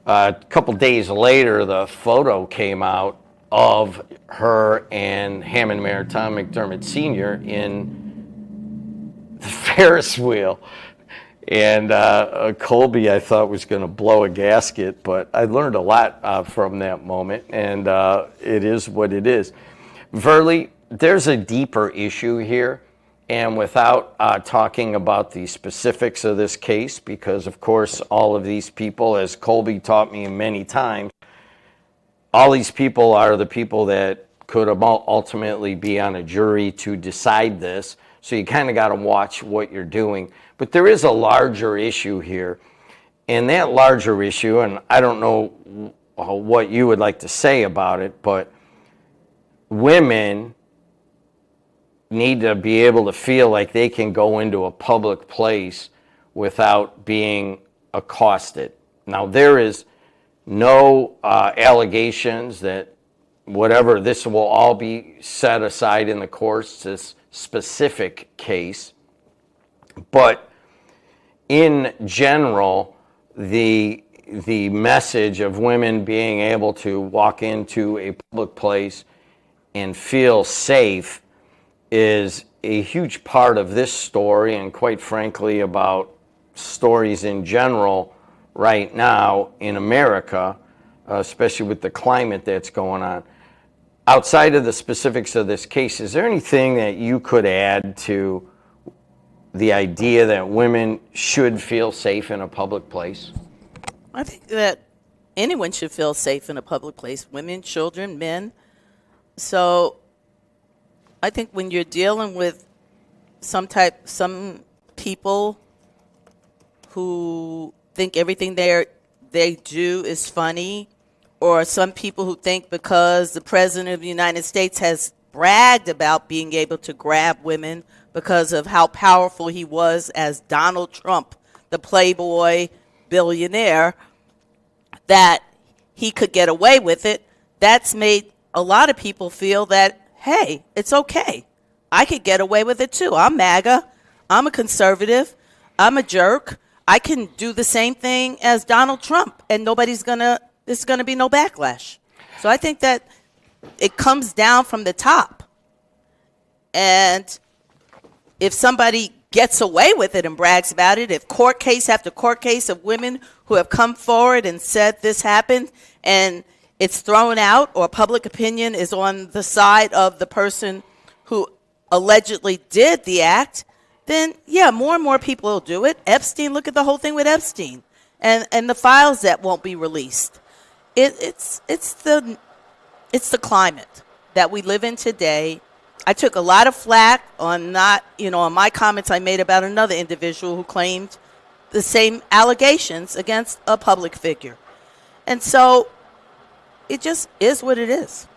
A couple days later, the photo came out of her and Hammond Mayor Tom McDermott Sr. in the Ferris wheel. And Colby, I thought, was going to blow a gasket, but I learned a lot from that moment, and it is what it is. Verley, there's a deeper issue here, and without talking about the specifics of this case, because, of course, all of these people, as Colby taught me many times, all these people are the people that could ultimately be on a jury to decide this, so you kind of got to watch what you're doing. But there is a larger issue here, and that larger issue, and I don't know what you would like to say about it, but women need to be able to feel like they can go into a public place without being accosted. Now, there is no allegations that whatever, this will all be set aside in the courts, this specific case. But in general, the message of women being able to walk into a public place and feel safe is a huge part of this story, and quite frankly about stories in general right now in America, especially with the climate that's going on. Outside of the specifics of this case, is there anything that you could add to the idea that women should feel safe in a public place?
I think that anyone should feel safe in a public place, women, children, men. So I think when you're dealing with some people who think everything they do is funny, or some people who think because the President of the United States has bragged about being able to grab women because of how powerful he was as Donald Trump, the playboy billionaire, that he could get away with it. That's made a lot of people feel that, hey, it's okay. I could get away with it too. I'm MAGA. I'm a conservative. I'm a jerk. I can do the same thing as Donald Trump, and there's gonna be no backlash. So I think that it comes down from the top. And if somebody gets away with it and brags about it, if court case after court case of women who have come forward and said this happened, and it's thrown out, or public opinion is on the side of the person who allegedly did the act, then yeah, more and more people will do it. Epstein, look at the whole thing with Epstein and the files that won't be released. It's the climate that we live in today. I took a lot of flack on on my comments I made about another individual who claimed the same allegations against a public figure. And so it just is what it is.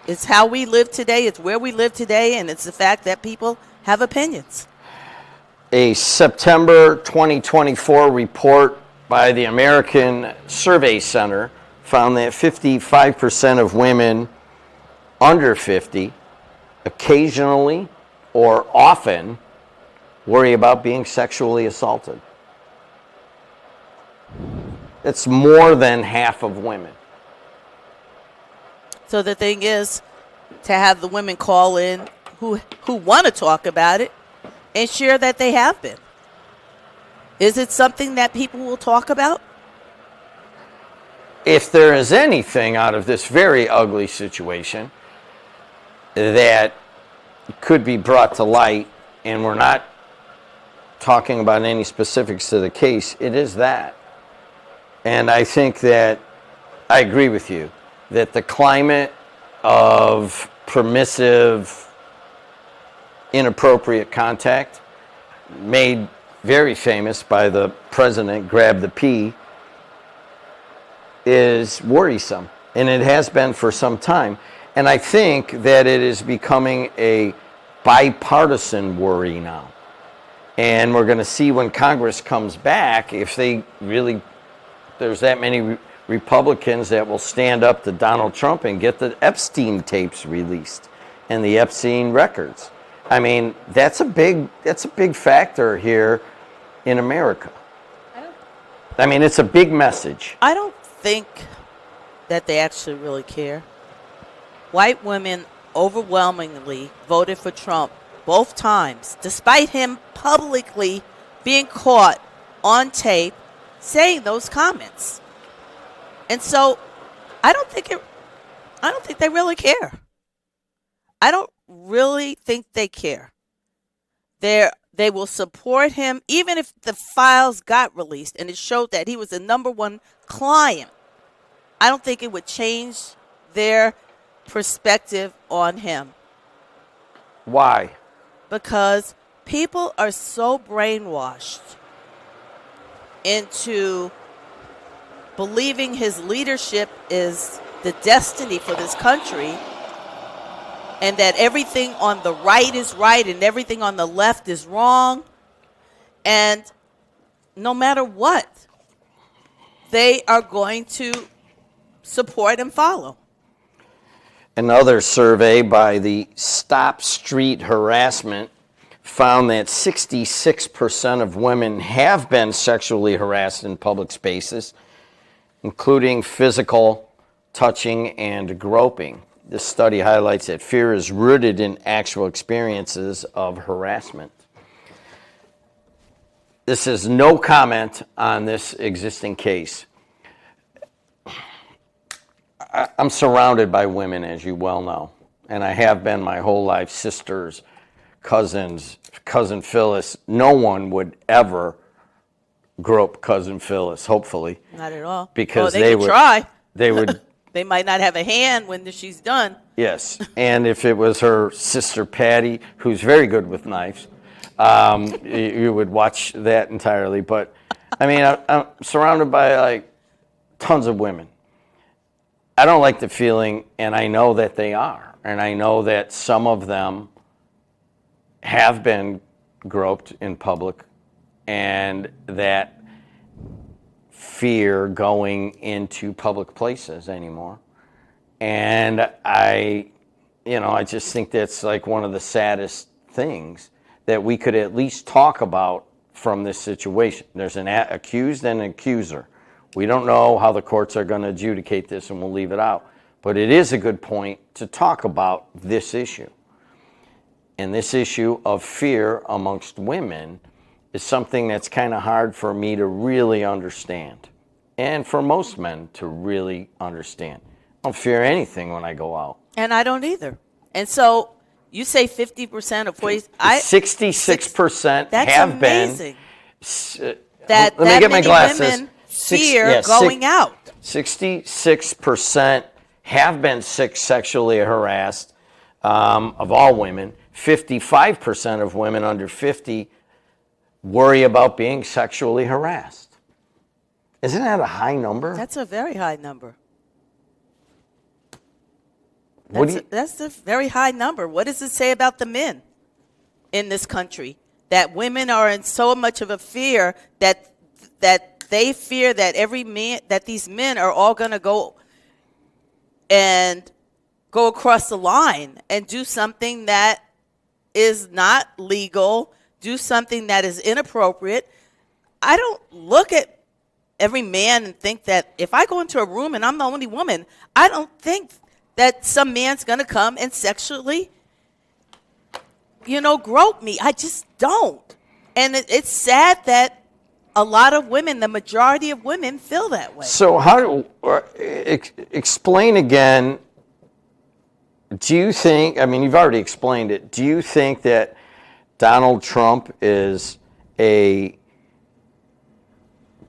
It's how we live today. It's where we live today. And it's the fact that people have opinions.
A September 2024 report by the American Survey Center found that 55% of women under 50 occasionally or often worry about being sexually assaulted. It's more than half of women.
So the thing is to have the women call in who want to talk about it and share that they have been. Is it something that people will talk about?
If there is anything out of this very ugly situation that could be brought to light, and we're not talking about any specifics to the case, it is that. And I think that I agree with you that the climate of permissive, inappropriate contact made very famous by the president, grab the P, is worrisome. And it has been for some time. And I think that it is becoming a bipartisan worry now. And we're going to see when Congress comes back if there's that many Republicans that will stand up to Donald Trump and get the Epstein tapes released and the Epstein records. I mean, that's a big factor here in America. I mean, it's a big message.
I don't think that they actually really care. White women overwhelmingly voted for Trump both times, despite him publicly being caught on tape saying those comments. And so I don't think they really care. I don't really think they care. They will support him even if the files got released and it showed that he was the number one client. I don't think it would change their perspective on him.
Why?
Because people are so brainwashed into believing his leadership is the destiny for this country, and that everything on the right is right and everything on the left is wrong. And no matter what, they are going to support and follow.
Another survey by the Stop Street Harassment found that 66% of women have been sexually harassed in public spaces, including physical, touching, and groping. This study highlights that fear is rooted in actual experiences of harassment. This is no comment on this existing case. I'm surrounded by women, as you well know, and I have been my whole life, sisters, cousins, Cousin Phyllis, no one would ever grope Cousin Phyllis, hopefully.
Not at all.
Because
they could
would
try.
They would.
They might not have a hand when she's done.
Yes, and if it was her sister Patty, who's very good with knives, you would watch that entirely. But I mean, I'm surrounded by like tons of women. I don't like the feeling, and I know that they are, and I know that some of them have been groped in public, and that fear going into public places anymore. And I just think that's like one of the saddest things that we could at least talk about from this situation. There's an accused and an accuser. We don't know how the courts are going to adjudicate this, and we'll leave it out. But it is a good point to talk about this issue. And this issue of fear amongst women is something that's kind of hard for me to really understand, and for most men to really understand. I don't fear anything when I go out.
And I don't either. And so you say 50% of 40.
66%
That's
have
amazing.
been.
Let
me get my glasses.
Women fear going out.
66% have been sexually harassed of all women. 55% of women under 50 worry about being sexually harassed. Isn't that a high number?
That's a very high number.
That's
a very high number. What does it say about the men in this country? That women are in so much of a fear that they fear that these men are all going to go across the line and do something that is not legal, do something that is inappropriate. I don't look at every man and think that if I go into a room and I'm the only woman, I don't think that some man's going to come and sexually, grope me. I just don't. And it's sad that a lot of women, the majority of women, feel that way.
So explain again, do you think, you've already explained it, do you think that Donald Trump is a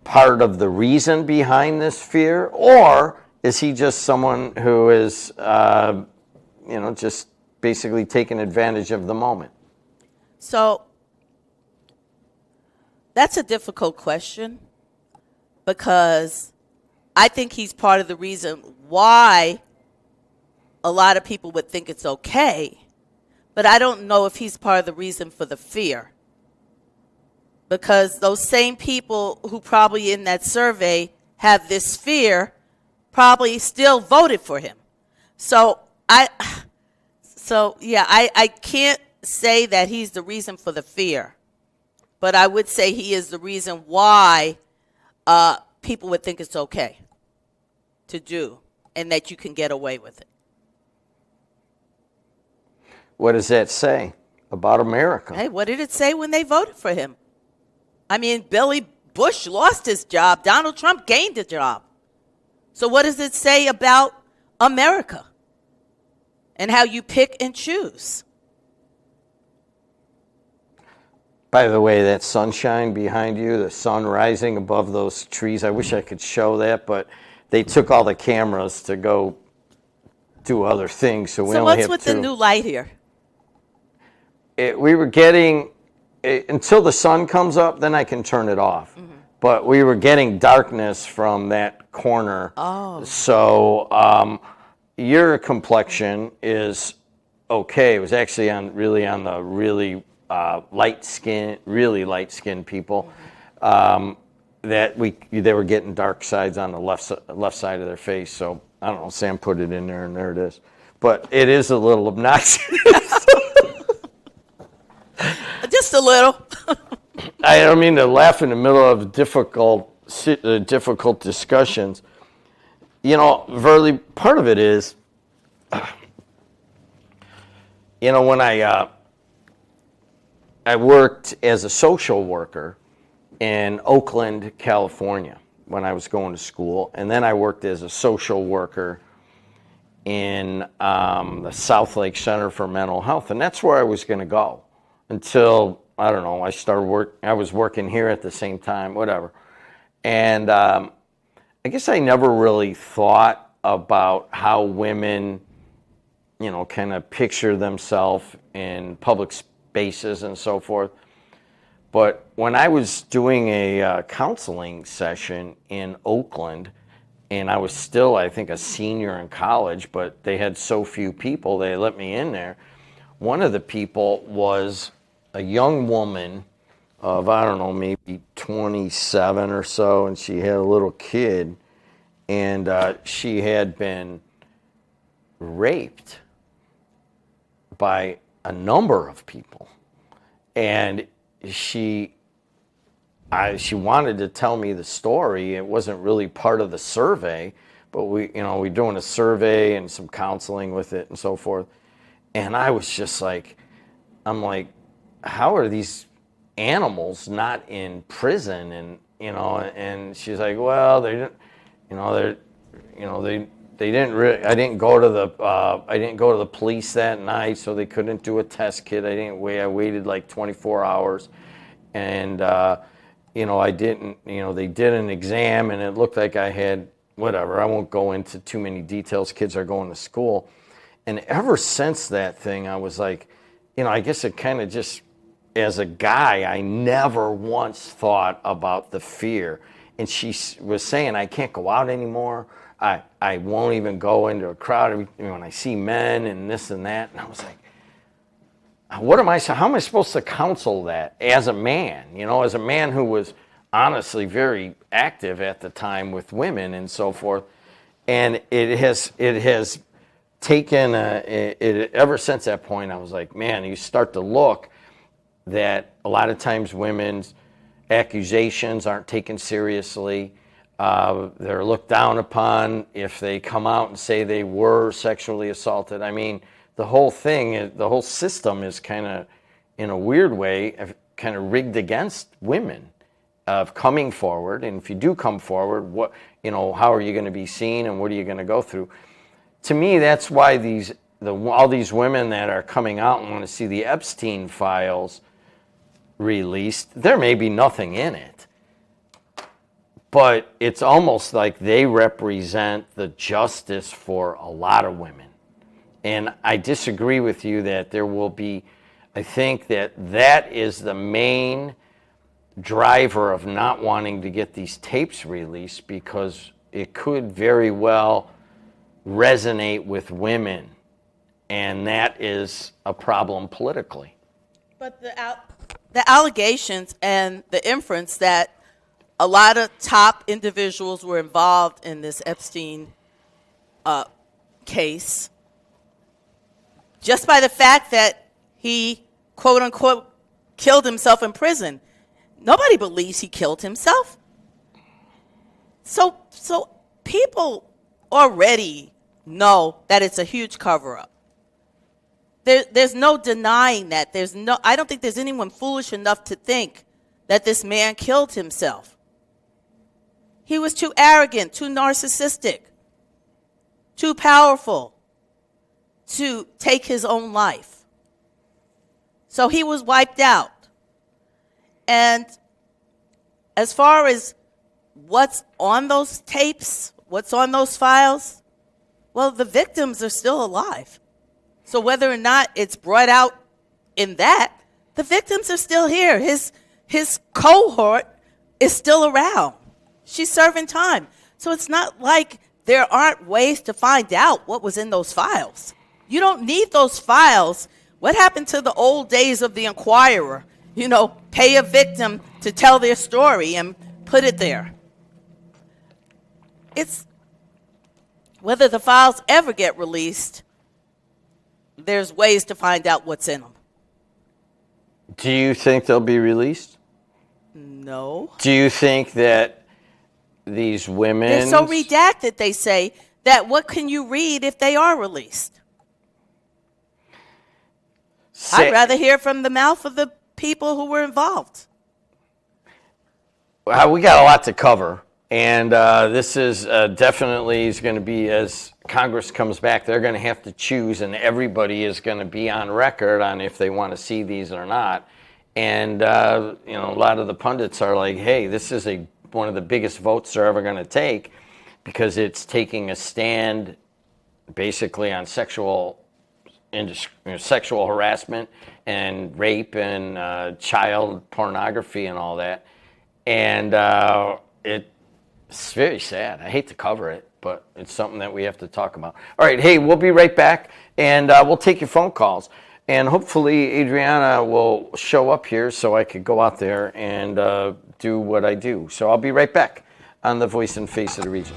part of the reason behind this fear, or is he just someone who is, just basically taking advantage of the moment?
So that's a difficult question, because I think he's part of the reason why a lot of people would think it's okay, but I don't know if he's part of the reason for the fear. Because those same people who probably in that survey have this fear probably still voted for him. So I can't say that he's the reason for the fear, but I would say he is the reason why people would think it's okay to do and that you can get away with it.
What does that say about America?
Hey, what did it say when they voted for him? Billy Bush lost his job. Donald Trump gained a job. So what does it say about America and how you pick and choose?
By the way, that sunshine behind you, the sun rising above those trees, I wish I could show that, but they took all the cameras to go do other things, so we only have two.
So what's with the new light here?
We were getting, until the sun comes up, then I can turn it off. Mm-hmm. But we were getting darkness from that corner.
Oh.
So your complexion is okay. It was actually on the really light skinned people that they were getting dark sides on the left side of their face. So I don't know. Sam put it in there, and there it is. But it is a little obnoxious.
Just a little.
I don't mean to laugh in the middle of difficult discussions. Verley, part of it is, when I worked as a social worker in Oakland, California, when I was going to school, and then I worked as a social worker in the South Lake Center for Mental Health, and that's where I was going to go until I don't know, I was working here at the same time, whatever. And I guess I never really thought about how women, kind of picture themselves in public spaces and so forth. But when I was doing a counseling session in Oakland, and I was still, I think, a senior in college, but they had so few people, they let me in there. One of the people was a young woman of, I don't know, maybe 27 or so, and she had a little kid, and she had been raped by a number of people. And she wanted to tell me the story. It wasn't really part of the survey, but we're doing a survey and some counseling with it and so forth. And I was just like, how are these animals not in prison? And and she's like, well, they didn't, they didn't really. I didn't go to the police that night, so they couldn't do a test kit. I waited like 24 hours, and I didn't. They did an exam, and it looked like I had whatever. I won't go into too many details. Kids are going to school, and ever since that thing, I was like, I guess it kind of just, as a guy, I never once thought about the fear. And she was saying, I can't go out anymore. I won't even go into a crowd when I see men and this and that. And I was like, how am I supposed to counsel that as a man? As a man who was honestly very active at the time with women and so forth. And it has taken, ever since that point, I was like, man, you start to look that a lot of times women's accusations aren't taken seriously. They're looked down upon if they come out and say they were sexually assaulted. I mean, the whole system is kind of, in a weird way, kind of rigged against women of coming forward. And if you do come forward, how are you going to be seen and what are you going to go through? To me, that's why all these women that are coming out and want to see the Epstein files released, there may be nothing in it, but it's almost like they represent the justice for a lot of women. And I disagree with you that there will be, I think that is the main driver of not wanting to get these tapes released, because it could very well resonate with women, and that is a problem politically.
But the allegations and the inference that a lot of top individuals were involved in this Epstein case, just by the fact that he, quote unquote, killed himself in prison. Nobody believes he killed himself. So people already know that it's a huge cover-up. There's no denying that. I don't think there's anyone foolish enough to think that this man killed himself. He was too arrogant, too narcissistic, too powerful to take his own life. So he was wiped out. And as far as what's on those tapes, what's on those files, well, the victims are still alive. So whether or not it's brought out in that, the victims are still here. His cohort is still around. She's serving time. So it's not like there aren't ways to find out what was in those files. You don't need those files. What happened to the old days of the Inquirer? Pay a victim to tell their story and put it there. It's whether the files ever get released, there's ways to find out what's in them.
Do you think they'll be released?
No.
Do you think that these women...
They're so redacted, they say, that what can you read if they are released? I'd rather hear from the mouth of the people who were involved.
Well, we got a lot to cover. And this is definitely is going to be, as Congress comes back, they're going to have to choose, and everybody is going to be on record on if they want to see these or not. And a lot of the pundits are like, hey, this is one of the biggest votes they're ever going to take, because it's taking a stand basically on sexual harassment and rape and child pornography and all that. And it's very sad. I hate to cover it, but it's something that we have to talk about. All right, hey, we'll be right back, and we'll take your phone calls. And hopefully Adriana will show up here so I could go out there and do what I do. So I'll be right back on the Voice and Face of the Region.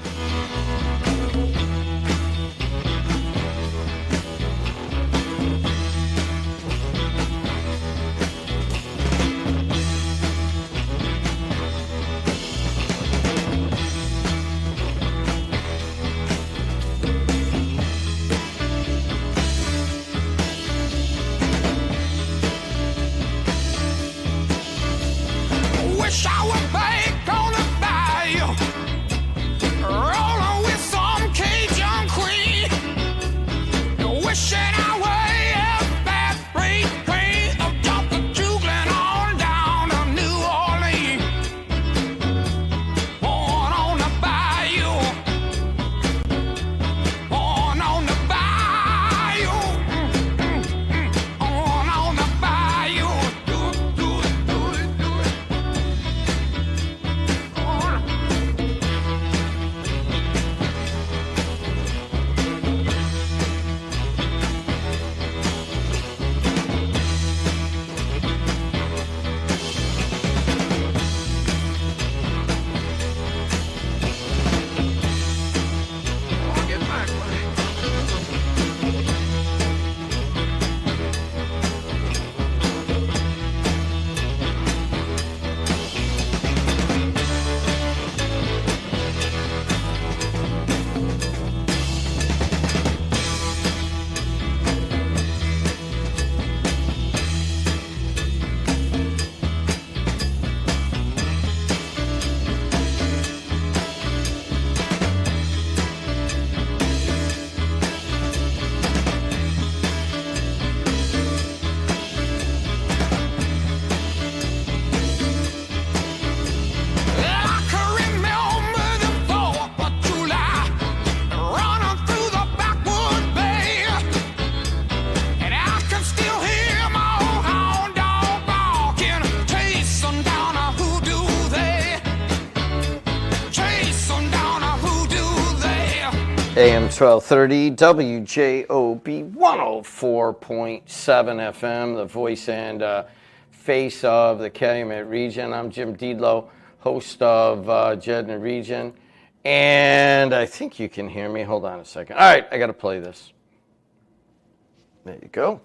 Wish I were back on the bayou, rolling with some Cajun queen. Wishing I were a fat freight train of jumping, juggling on down to New Orleans. Born on the bayou, born on the bayou, born on the bayou. Do it. I can remember the 4th of July, running through the backwood bay, and I can still hear my old hound dog barking, chasing down a hoodoo there, chasing down a hoodoo there.
AM 1230, WJOB 104.7 FM, the voice and face of the Calumet region. I'm Jim Dedelow, host of JED in the region. And I think you can hear me. Hold on a second. All right, I got to play this. There you go.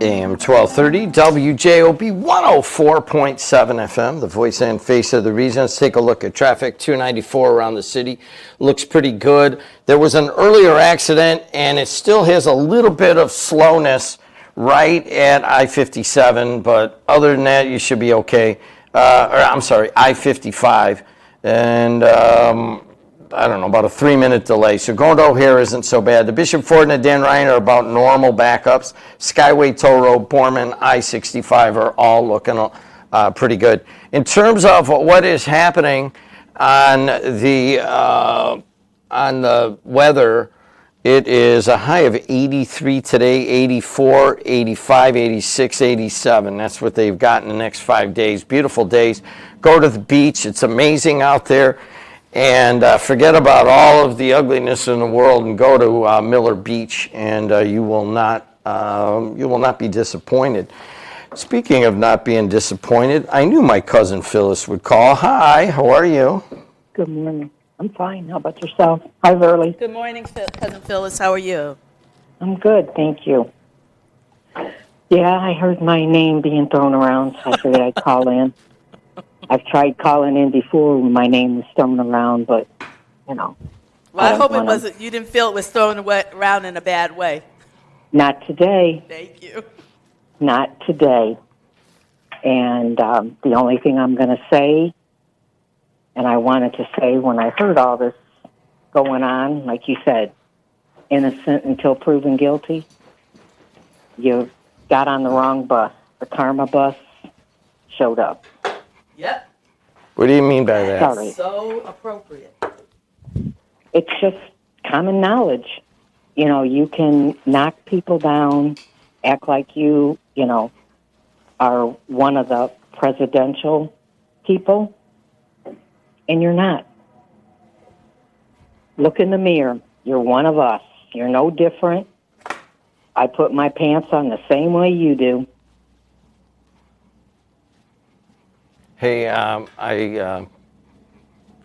AM 1230, WJOB 104.7 FM, the voice and face of the region. Let's take a look at traffic. 294 around the city. Looks pretty good. There was an earlier accident, and it still has a little bit of slowness right at I-57, but other than that, you should be okay. I-55. And I don't know, about a 3-minute delay. So going to O'Hare isn't so bad. The Bishop Ford and the Dan Ryan are about normal backups. Skyway Toll Road, Borman, I-65 are all looking pretty good. In terms of what is happening on the weather, It is a high of 83 today, 84, 85, 86, 87. That's what they've got in the next 5 days. Beautiful days. Go to the beach. It's amazing out there. And forget about all of the ugliness in the world and go to Miller Beach, and you will not be disappointed. Speaking of not being disappointed, I knew my cousin Phyllis would call. Hi, how are you?
Good morning. I'm fine. How about yourself? Hi, Verly.
Good morning, Cousin Phyllis. How are you?
I'm good, thank you. Yeah, I heard my name being thrown around, so I figured I'd call in. I've tried calling in before when my name was thrown around, but, you know.
Well, I
don't
hope it
wanna-
wasn't. You didn't feel it was thrown around in a bad way.
Not today.
Thank you.
Not today. And the only thing I'm going to say, and I wanted to say when I heard all this going on, like you said, innocent until proven guilty, you got on the wrong bus. The karma bus showed up.
Yep.
What do you mean by that?
Sorry.
So appropriate.
It's just common knowledge. You know, you can knock people down, act like you are one of the presidential people, and you're not. Look in the mirror. You're one of us. You're no different. I put my pants on the same way you do.
Hey, I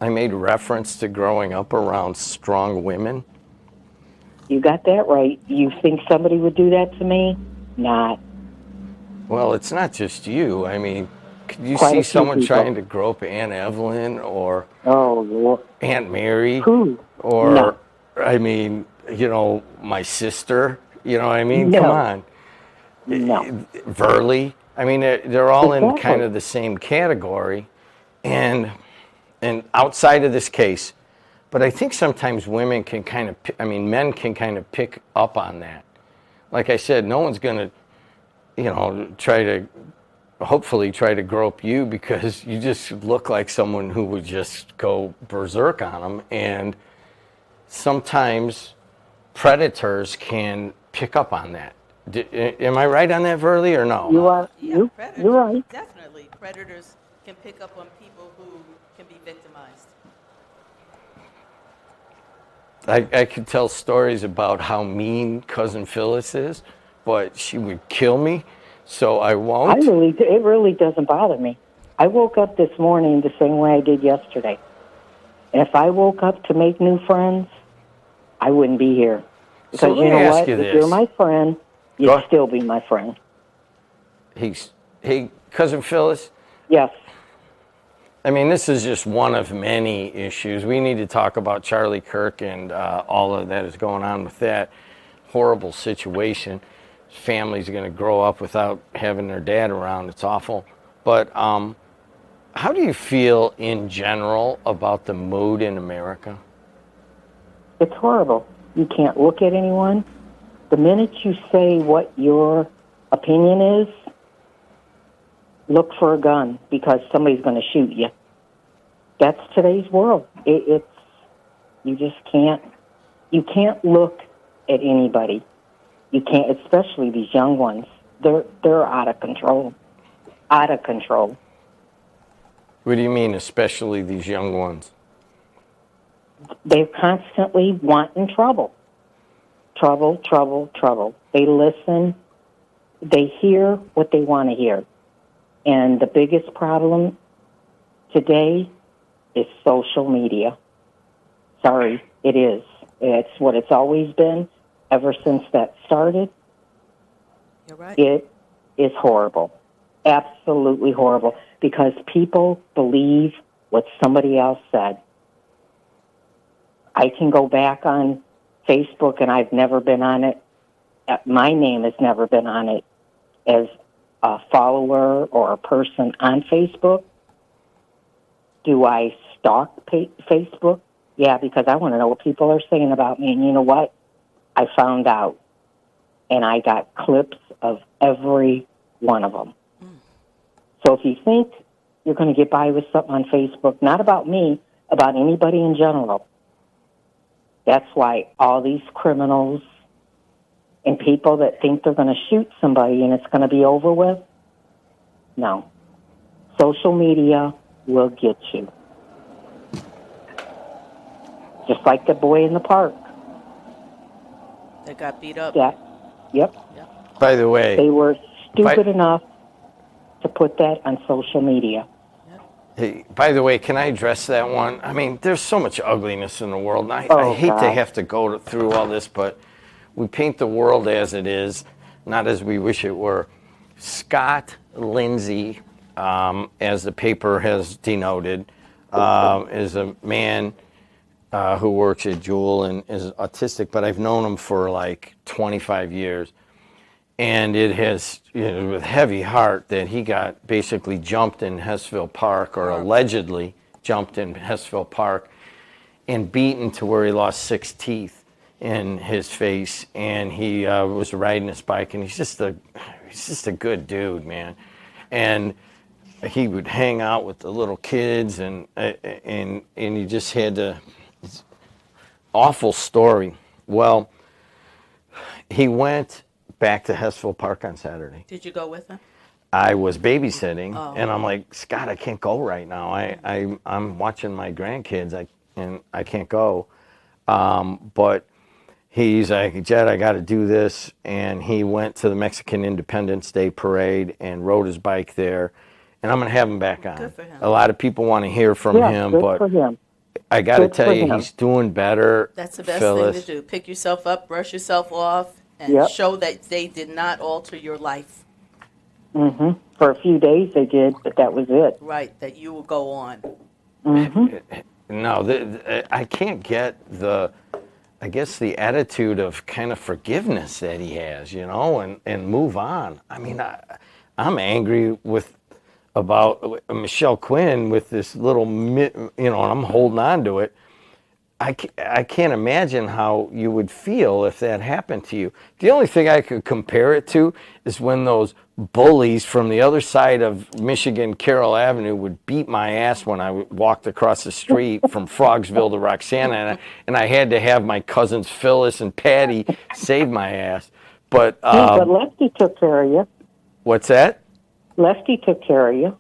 made reference to growing up around strong women.
You got that right. You think somebody would do that to me? Not.
Well, it's not just you. I mean, could you
Quite a
see
few
someone
people.
trying to grope Aunt Evelyn or
Oh, Lord.
Aunt Mary?
Who?
Or,
No.
I mean, my sister? You know what I mean?
No.
Come on.
No.
Verly. I mean, they're all in
Exactly.
kind of the same category. And outside of this case, but I think sometimes women can men can kind of pick up on that. Like I said, no one's going to, hopefully try to grope you because you just look like someone who would just go berserk on them. And sometimes predators can pick up on that. Am I right on that, Verly, or no?
You are.
Yeah, predators.
You're right.
Definitely. Predators can pick up on people who can be victimized.
I could tell stories about how mean Cousin Phyllis is, but she would kill me, so I won't.
It really doesn't bother me. I woke up this morning the same way I did yesterday. And if I woke up to make new friends, I wouldn't be here. Because
So let
you
me
know
ask
what?
you
If
this.
you're my friend, you'd
Go-
still be my friend.
Hey, Cousin Phyllis,
Yes.
I mean, this is just one of many issues. We need to talk about Charlie Kirk and all of that is going on with that horrible situation. His family's going to grow up without having their dad around. It's awful. But how do you feel in general about the mood in America?
It's horrible. You can't look at anyone. The minute you say what your opinion is, look for a gun because somebody's going to shoot you. That's today's world. You just can't. You can't look at anybody. You can't, especially these young ones. They're out of control. Out of control.
What do you mean, especially these young ones?
They're constantly wanting trouble. Trouble, trouble, trouble. They listen. They hear what they want to hear. And the biggest problem today is social media. Sorry, it is. It's what it's always been ever since that started.
You're right.
It is horrible. Absolutely horrible. Because people believe what somebody else said. I can go back on Facebook, and I've never been on it. My name has never been on it as a follower or a person on Facebook. Do I stalk Facebook? Yeah, because I want to know what people are saying about me. And you know what? I found out. And I got clips of every one of them. So if you think you're going to get by with something on Facebook, not about me, about anybody in general, That's why all these criminals and people that think they're going to shoot somebody and it's going to be over with, no. Social media will get you. Just like the boy in the park.
That got beat up.
That, yep.
By the way,
They were stupid enough to put that on social media.
hey, by the way, can I address that one? I mean, there's so much ugliness in the world, and I
Oh,
hate to
God.
have to go through all this, but we paint the world as it is, not as we wish it were. Scott Lindsay, as the paper has denoted, is a man who works at Jewel and is autistic, but I've known him for like 25 years. And it has, with heavy heart, that he got basically jumped in Hessville Park, or allegedly jumped in Hessville Park, and beaten to where he lost 6 teeth in his face. And he was riding his bike, and he's just a good dude, man. And he would hang out with the little kids, and he just had to. Awful story. Well, he went back to Hessville Park on Saturday.
Did you go with him?
I was babysitting, and I'm like, Scott, I can't go right now. I'm watching my grandkids, and I can't go. But he's like, Jed, I got to do this. And he went to the Mexican Independence Day parade and rode his bike there. And I'm going to have him back on.
Good for him.
A lot of people want to hear from him,
good
but
for him.
I got to
Good for
tell you,
him.
he's doing better.
That's the best
Phyllis.
thing to do. Pick yourself up, brush yourself off, and
Yep.
show that they did not alter your life.
Hmm. For a few days they did, but that was it.
Right, that you will go on.
No, I can't get the attitude of kind of forgiveness that he has, and move on. I mean, I'm angry about Michelle Quinn with this little, and I'm holding on to it. I can't imagine how you would feel if that happened to you. The only thing I could compare it to is when those bullies from the other side of Michigan, Carroll Avenue, would beat my ass when I walked across the street from Frogsville to Roxana, and I had to have my cousins Phyllis and Patty save my ass. But
But Lefty took care of you.
what's that?
Lefty took care of you.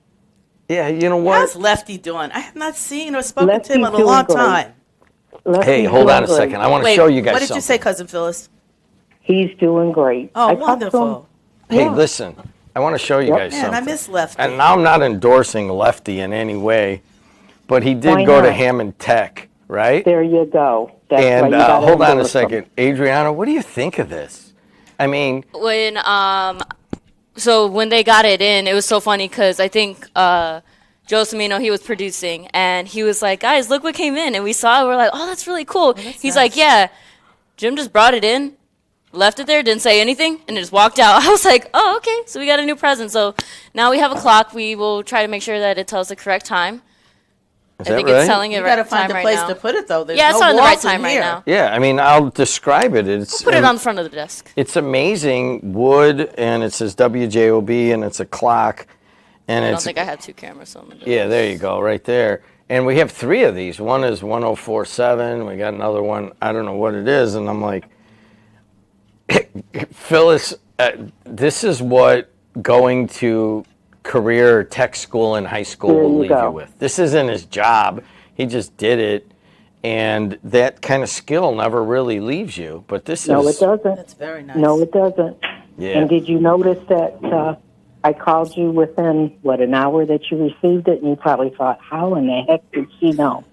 Yeah, you know what?
How's Lefty doing? I have not seen or spoken to
Lefty's
him in a
doing
long
great.
time.
Lefty's
Hey, hold on a
doing
second.
great.
I want to
Wait,
show you guys
what did
something.
you say, Cousin Phyllis?
He's doing great.
Oh,
I talked to him.
wonderful.
Hey,
Yeah.
listen. I want to show you
Yep.
guys
Man,
something.
I miss Lefty.
And now I'm not endorsing Lefty in any way, but he did
Why
go to
not?
Hammond Tech, right?
There you go. That's why
And
you gotta
hold on a
endorse him.
second, Adriana, what do you think of this? I mean,
When so when they got it in, it was so funny because I think Joe Cimino, he was producing, and he was like, guys, look what came in. And we saw it, we're like, oh, that's really cool. He's like, yeah, Jim just brought it in, left it there, didn't say anything, and just walked out. I was like, oh, okay, so we got a new present. So now we have a clock. We will try to make sure that it tells the correct time.
is
I
that
think
right?
it's telling it
You
right
got to
time
find a
right
place
now.
to put it, though. There's
Yeah, it's
no
on the right
walls in
time right
here.
now.
Yeah, I mean, I'll describe it. It's
Put it on the front of the desk.
It's amazing wood, and it says WJOB, and it's a clock, and
I don't
it's
think I have 2 cameras. So I'm gonna do
yeah,
this.
there you go, right there. And we have 3 of these. One is 1047. We got another one. I don't know what it is, and I'm like, Phyllis, this is what going to career tech school in high school
There
will
you
leave
go.
you with. This isn't his job. He just did it, and that kind of skill never really leaves you. But this
No,
is
it doesn't.
That's very nice.
No, it doesn't.
yeah.
And did you notice that I called you within, an hour that you received it? And you probably thought, how in the heck did she know?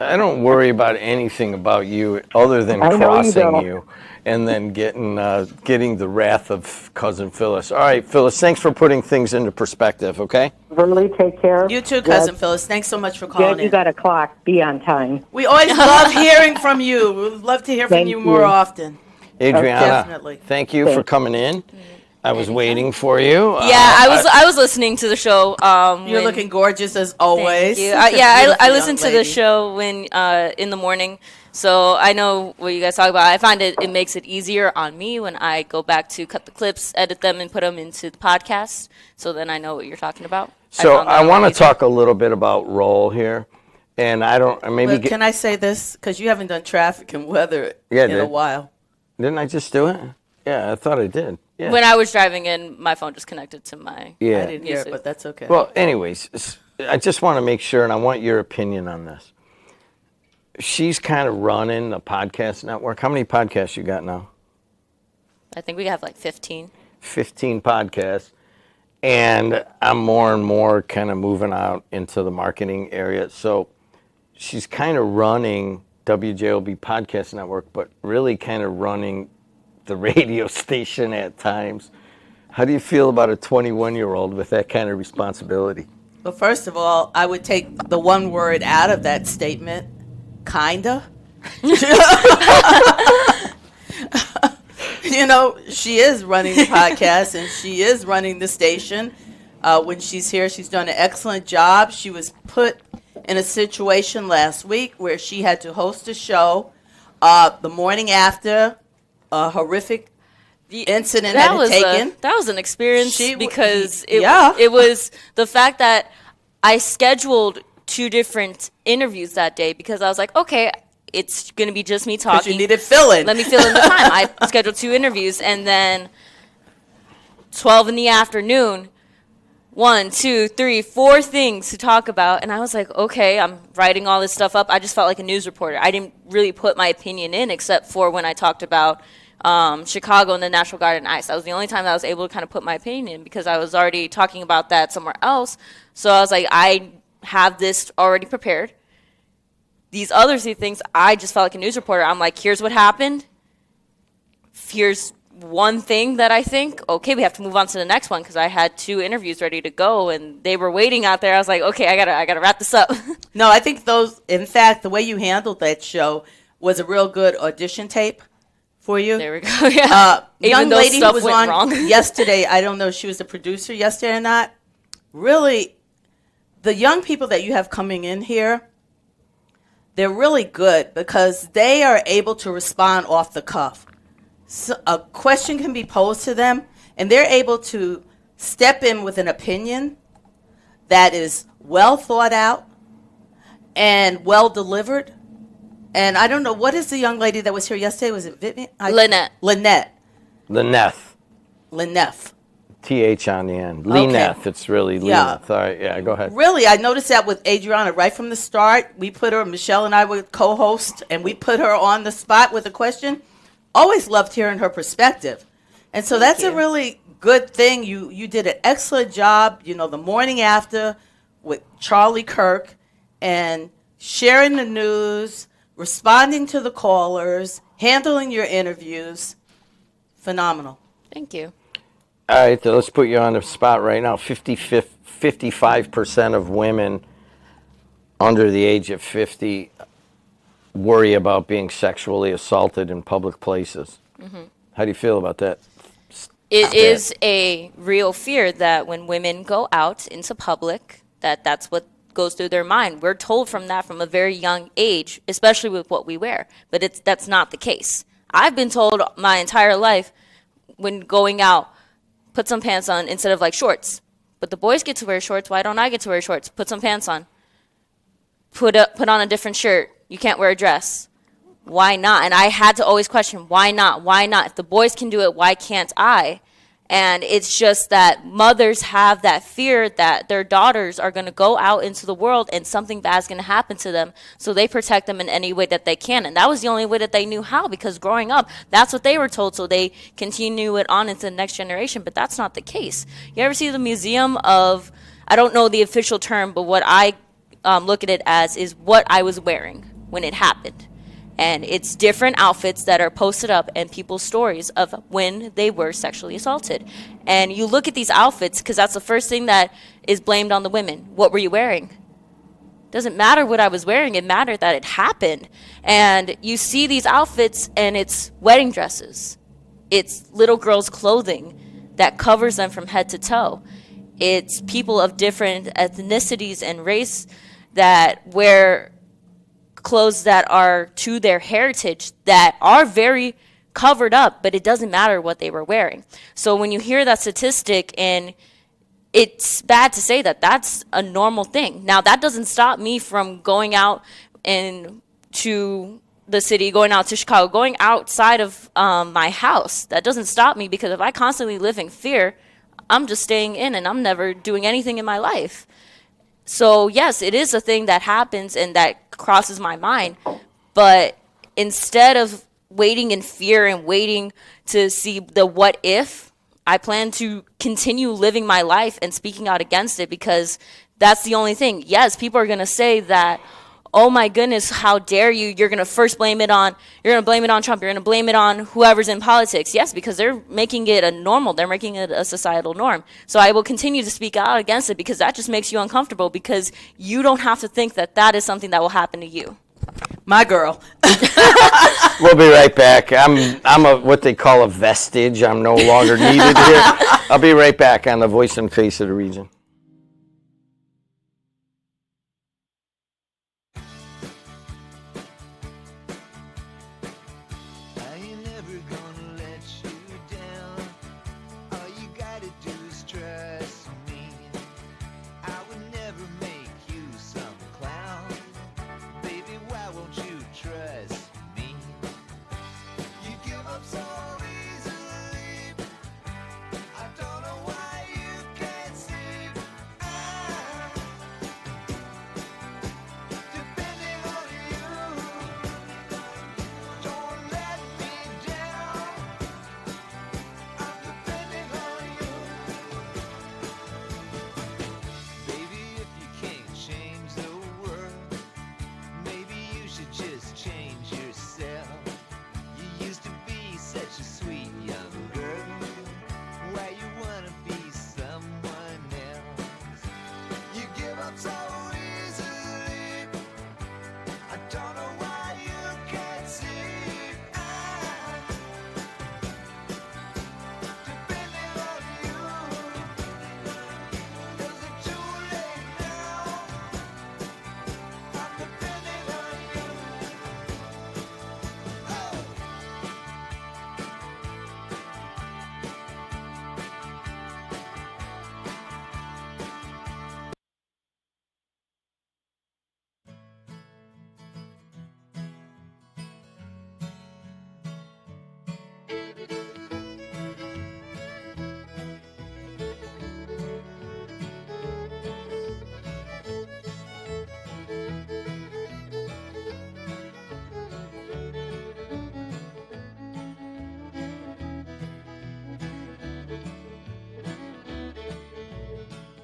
I don't worry about anything about you other than
I know you
crossing
don't.
you and then getting the wrath of Cousin Phyllis. All right, Phyllis, thanks for putting things into perspective, okay?
Really take care.
You too, Cousin Phyllis. Thanks so much for
Jed,
calling
you
in.
got a clock. Be on time.
We always love hearing from you. We'd love to hear from
Thank
you more
you.
often.
Adriana,
Definitely.
thank you for coming in. I was waiting for you.
Yeah, I was listening to the show.
You're
when-
looking gorgeous as always.
Thank you.
Beautiful
I
young
listen to the
lady.
show when in the morning, so I know what you guys talk about. I find it makes it easier on me when I go back to cut the clips, edit them, and put them into the podcast. So then I know what you're talking about.
So
found that
I
a lot
want to
easier.
talk a little bit about role here. And I don't, maybe.
But can I say this? Because you haven't done traffic and weather in a while.
Didn't I just do it? Yeah, I thought I did. Yeah.
When I was driving in, my phone just connected to my.
Yeah.
I didn't hear it, but that's okay.
Well, anyways, I just want to make sure, and I want your opinion on this. She's kind of running the podcast network. How many podcasts you got now?
I think we have like 15.
15 podcasts. And I'm more and more kind of moving out into the marketing area. So she's kind of running WJOB Podcast Network, but really kind of running the radio station at times. How do you feel about a 21-year-old with that kind of responsibility?
Well, first of all, I would take the one word out of that statement, kinda. You know, she is running the podcast and she is running the station. When she's here, she's done an excellent job. She was put in a situation last week where she had to host a show the morning after a horrific incident
that
had taken.
That was an experience because
yeah.
it was the fact that I scheduled 2 different interviews that day because I was like, okay, it's going to be just me talking.
Because you needed fill-in.
Let me fill in the time. I scheduled 2 interviews, and then 12 in the afternoon, 1, 2, 3, 4 things to talk about. And I was like, okay, I'm writing all this stuff up. I just felt like a news reporter. I didn't really put my opinion in except for when I talked about Chicago and the National Guard and ICE. That was the only time that I was able to kind of put my opinion in because I was already talking about that somewhere else. So I was like, I have this already prepared. These other 2 things, I just felt like a news reporter. I'm like, here's what happened. Here's one thing that I think, okay, we have to move on to the next one because I had 2 interviews ready to go and they were waiting out there. I was like, okay, I gotta wrap this up.
No, I think in fact, the way you handled that show was a real good audition tape for you.
There we go. Yeah.
Young lady who was on
wrong.
yesterday, I don't know if she was the producer yesterday or not. Really, the young people that you have coming in here, they're really good because they are able to respond off the cuff. So a question can be posed to them, and they're able to step in with an opinion that is well thought out and well delivered. And I don't know, what is the young lady that was here yesterday? Was it Vivian?
Lynette.
Lynette.
TH on the end.
Okay.
Lynette. It's really
Yeah.
Lynette. All right, yeah, go ahead.
Really, I noticed that with Adriana right from the start. We put her, Michelle and I were co-hosts, and we put her on the spot with a question. Always loved hearing her perspective. And so that's a really good thing. You did an excellent job, you know, the morning after with Charlie Kirk and sharing the news, responding to the callers, handling your interviews. Phenomenal.
Thank you.
All right, so let's put you on the spot right now. 55% of women under the age of 50 worry about being sexually assaulted in public places. Mm-hmm. How do you feel about that?
It is a real fear that when women go out into public, that's what goes through their mind. We're told from that from a very young age, especially with what we wear. But that's not the case. I've been told my entire life when going out, put some pants on instead of like shorts. But the boys get to wear shorts. Why don't I get to wear shorts? Put some pants on. Put on a different shirt. You can't wear a dress. Why not? And I had to always question, why not? Why not? If the boys can do it, why can't I? And it's just that mothers have that fear that their daughters are going to go out into the world and something bad's going to happen to them. So they protect them in any way that they can. And that was the only way that they knew how, because growing up, that's what they were told. So they continue it on into the next generation. But that's not the case. You ever see the museum of, I don't know the official term, but what I look at it as is what I was wearing when it happened. And it's different outfits that are posted up and people's stories of when they were sexually assaulted. And you look at these outfits, because that's the first thing that is blamed on the women. What were you wearing? Doesn't matter what I was wearing. It mattered that it happened. And you see these outfits, and it's wedding dresses. It's little girls' clothing that covers them from head to toe. It's people of different ethnicities and race that wear clothes that are to their heritage that are very covered up, but it doesn't matter what they were wearing. So when you hear that statistic and it's bad to say that that's a normal thing. Now, that doesn't stop me from going out and to the city, going out to Chicago, going outside of my house. That doesn't stop me, because if I constantly live in fear, I'm just staying in and I'm never doing anything in my life. So yes, it is a thing that happens and that crosses my mind. But instead of waiting in fear and waiting to see the what if, I plan to continue living my life and speaking out against it, because that's the only thing. Yes, people are going to say that, oh my goodness, how dare you? You're going to blame it on Trump. You're going to blame it on whoever's in politics. Yes, because they're making it a normal. They're making it a societal norm. So I will continue to speak out against it, because that just makes you uncomfortable, because you don't have to think that that is something that will happen to you.
My girl.
We'll be right back. I'm a what they call a vestige. I'm no longer needed here. I'll be right back on the voice and face of the region.
I ain't never gonna let you down. All you gotta do is trust me. I would never make you some clown. Baby, why won't you trust me? You give up so easily. I don't know why you can't see. Depending on you. Don't let me down. I'm depending on you. Baby, if you can't change the world, maybe you should just change yourself. You used to be such a sweet young girl. Why you wanna be someone else? You give up so easily. I don't know why you can't see. Depending on you. Is it too late now? I'm depending on you. Oh.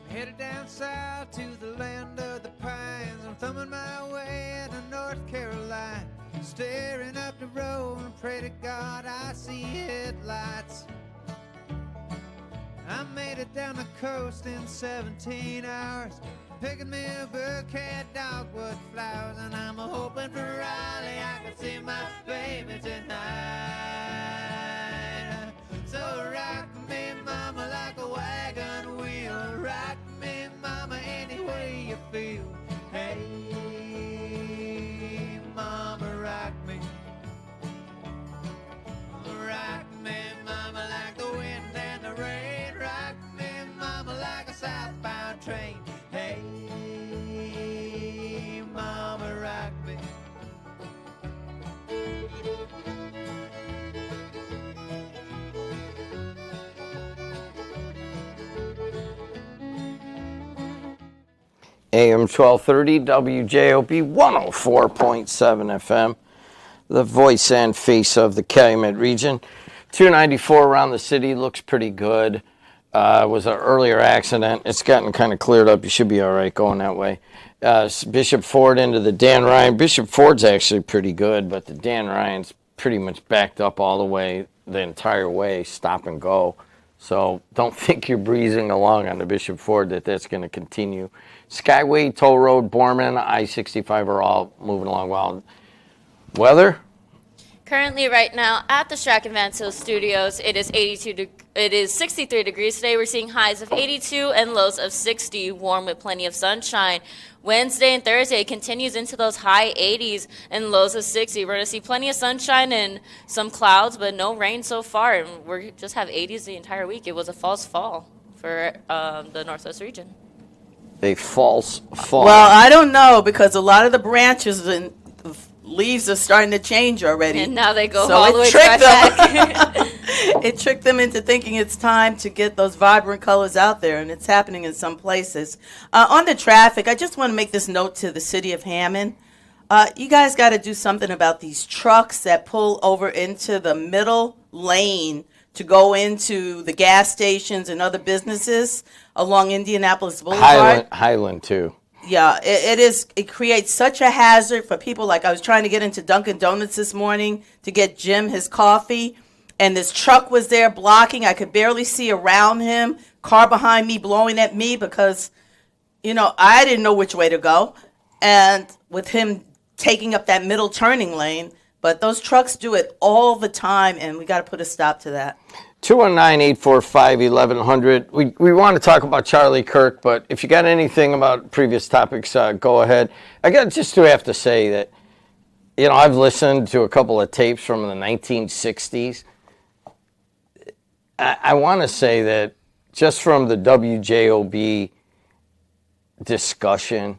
Headed down south to the land of the pines. I'm thumbing my way to North Carolina, staring up the road and pray to God I see headlights. I made it down the coast in 17 hours, picking me a bouquet of dogwood flowers, and I'm hoping for Raleigh I can see my baby tonight. So rock me, mama, like a wagon wheel. Rock me, mama, any way you feel. Hey, mama, rock me. Rock me, mama, like the wind and the rain. Rock me, mama, like a southbound train. Hey, mama, rock me.
AM 1230, WJOB 104.7 FM, the voice and face of the Calumet region. 294 around the city looks pretty good. Was an earlier accident. It's gotten kind of cleared up. You should be all right going that way. Bishop Ford into the Dan Ryan. Bishop Ford's actually pretty good, but the Dan Ryan's pretty much backed up all the way, the entire way, stop and go. So don't think you're breezing along on the Bishop Ford that's going to continue. Skyway, Toll Road, Borman, I-65 are all moving along well. Weather?
Currently, right now, at the Strack and Van Til Studios, it is 63 degrees today. We're seeing highs of 82 and lows of 60, warm with plenty of sunshine. Wednesday and Thursday it continues into those high 80s and lows of 60. We're going to see plenty of sunshine and some clouds, but no rain so far. And we just have 80s the entire week. It was a false fall for the Northwest region.
A false fog.
Well, I don't know because a lot of the branches and leaves are starting to change already.
And now they go
So
all
it
the way
tricked
back.
It tricked them into thinking it's time to get those vibrant colors out there, and it's happening in some places. On the traffic, I just want to make this note to the city of Hammond. You guys got to do something about these trucks that pull over into the middle lane to go into the gas stations and other businesses along Indianapolis Boulevard.
Highland too.
Yeah, it creates such a hazard for people. Like I was trying to get into Dunkin' Donuts this morning to get Jim his coffee, and this truck was there blocking. I could barely see around him. Car behind me blowing at me because, I didn't know which way to go. And with him taking up that middle turning lane, but those trucks do it all the time, and we got to put a stop to that.
219-845-1100. We want to talk about Charlie Kirk, but if you got anything about previous topics, go ahead. I got just to have to say that, I've listened to a couple of tapes from the 1960s. I want to say that just from the WJOB discussion,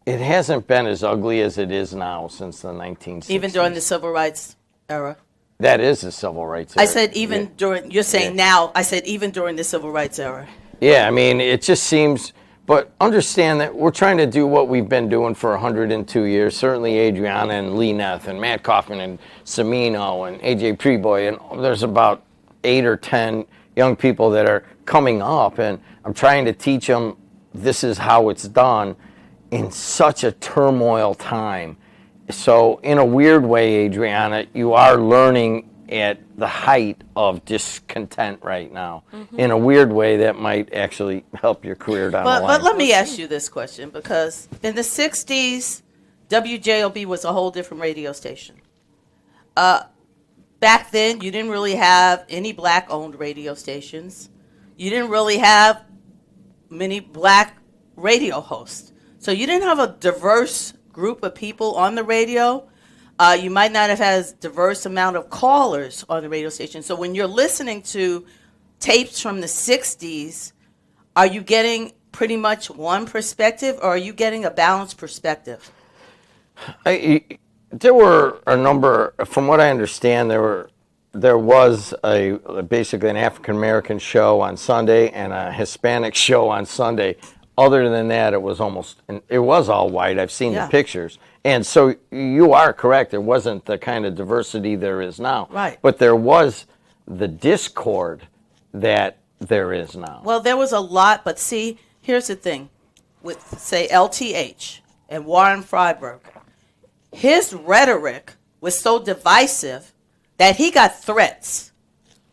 it hasn't been as ugly as it is now since the 1960s.
Even during the civil rights era.
That is the civil rights era.
I said even during, you're saying now, I said even during the civil rights era.
Yeah, I mean, it just seems, but understand that we're trying to do what we've been doing for 102 years. Certainly Adriana and Lee Neff and Matt Kaufman and Semino and AJ Preboy, and there's about 8 or 10 young people that are coming up, and I'm trying to teach them this is how it's done in such a turmoil time. So in a weird way, Adriana, you are learning at the height of discontent right now. Mm-hmm. In a weird way, that might actually help your career down the line.
But let me ask you this question, because in the 60s, WJOB was a whole different radio station. Back then, you didn't really have any black-owned radio stations. You didn't really have many black radio hosts. So you didn't have a diverse group of people on the radio. You might not have had a diverse amount of callers on the radio station. So when you're listening to tapes from the 60s, are you getting pretty much one perspective, or are you getting a balanced perspective?
There were a number, from what I understand, there was basically an African American show on Sunday and a Hispanic show on Sunday. Other than that, it was all white. I've seen the pictures. And so you are correct. There wasn't the kind of diversity there is now.
Right.
But there was the discord that there is now.
Well, there was a lot, but see, here's the thing. With, say, LTH and Warren Freiberg, his rhetoric was so divisive that he got threats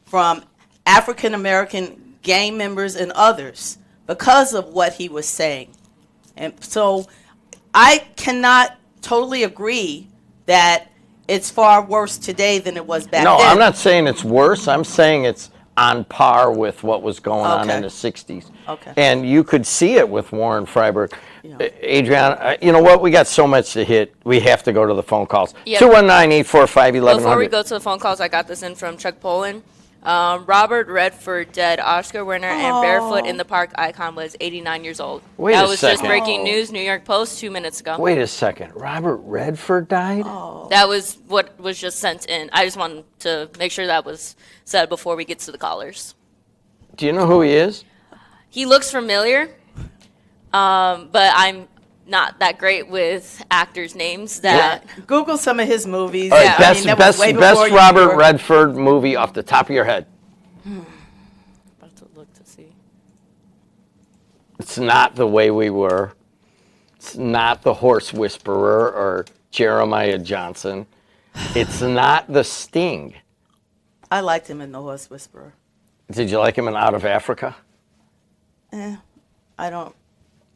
from African American gang members and others because of what he was saying. And so I cannot totally agree that it's far worse today than it was back then.
No, I'm not saying it's worse. I'm saying it's on par with what was going on in the 60s.
Okay.
And you could see it with Warren Freiberg. Adriana, you know what? We got so much to hit. We have to go to the phone calls.
Yep.
219-845-1100.
Before we go to the phone calls, I got this in from Chuck Poland. Robert Redford, dead Oscar winner and barefoot in the park icon, was 89 years old.
That
was just breaking news, New York Post, 2 minutes ago.
Wait a second. Robert Redford died?
That was what was just sent in. I just wanted to make sure that was said before we get to the callers.
Do you know who he is?
He looks familiar, but I'm not that great with actors' names.
Google some of his movies.
All right, best Robert Redford movie off the top of your head.
About to look to see.
It's not The Way We Were. It's not The Horse Whisperer or Jeremiah Johnson. It's not The Sting.
I liked him in The Horse Whisperer.
Did you like him in Out of Africa?
I don't.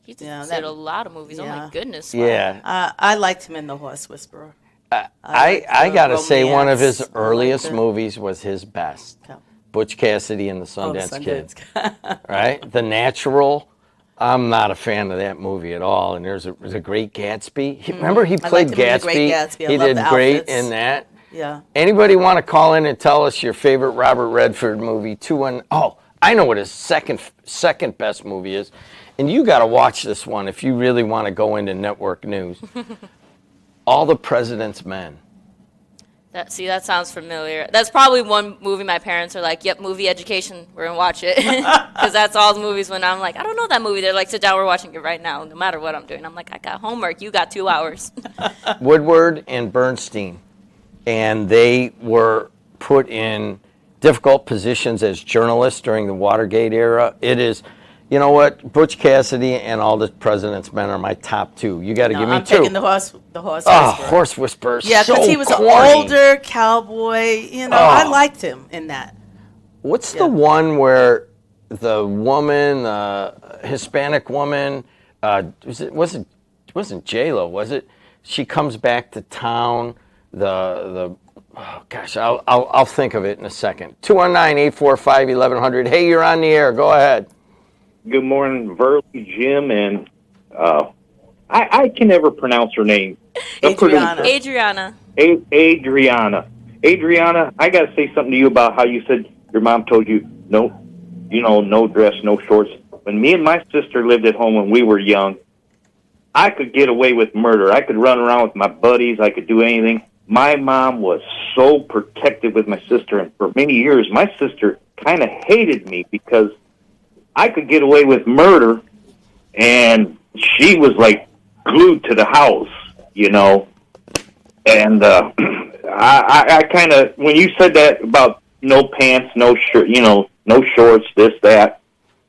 He did a lot of movies. Oh my goodness! Wow.
Yeah.
I liked him in The Horse Whisperer.
I gotta say, one of his earliest movies was his best. Butch Cassidy and the Sundance Kid. Right? The Natural. I'm not a fan of that movie at all. And there's a Great Gatsby. Remember he played Gatsby? He did great in that.
Yeah.
Anybody want to call in and tell us your favorite Robert Redford movie? I know what his second best movie is, and you got to watch this one if you really want to go into network news. All the President's Men.
That sounds familiar. That's probably one movie my parents are like, yep, movie education, we're going to watch it. Because that's all the movies when I'm like, I don't know that movie. They're like, sit down, we're watching it right now, no matter what I'm doing. I'm like, I got homework, you got 2 hours.
Woodward and Bernstein. And they were put in difficult positions as journalists during the Watergate era. It is, you know what, Butch Cassidy and All the President's Men are my top 2. You got to give me
I'm
2.
taking the horse
Oh,
whisperer.
Horse Whisperers.
Yeah, because
so
he was
corny.
an older cowboy. You know, I liked him in that.
What's the one where the woman, Hispanic woman, wasn't J-Lo, was it? She comes back to town. Oh gosh, I'll think of it in a second. 219-845-1100. Hey, you're on the air. Go ahead.
Good morning, Verly, Jim, and I can never pronounce her name.
Adriana.
Adriana, I got to say something to you about how you said your mom told you no dress, no shorts. When me and my sister lived at home when we were young, I could get away with murder. I could run around with my buddies. I could do anything. My mom was so protective with my sister, and for many years, my sister kind of hated me because I could get away with murder, and she was like glued to the house, you know. And I kind of, when you said that about no pants, no shirt, you know, no shorts, this, that,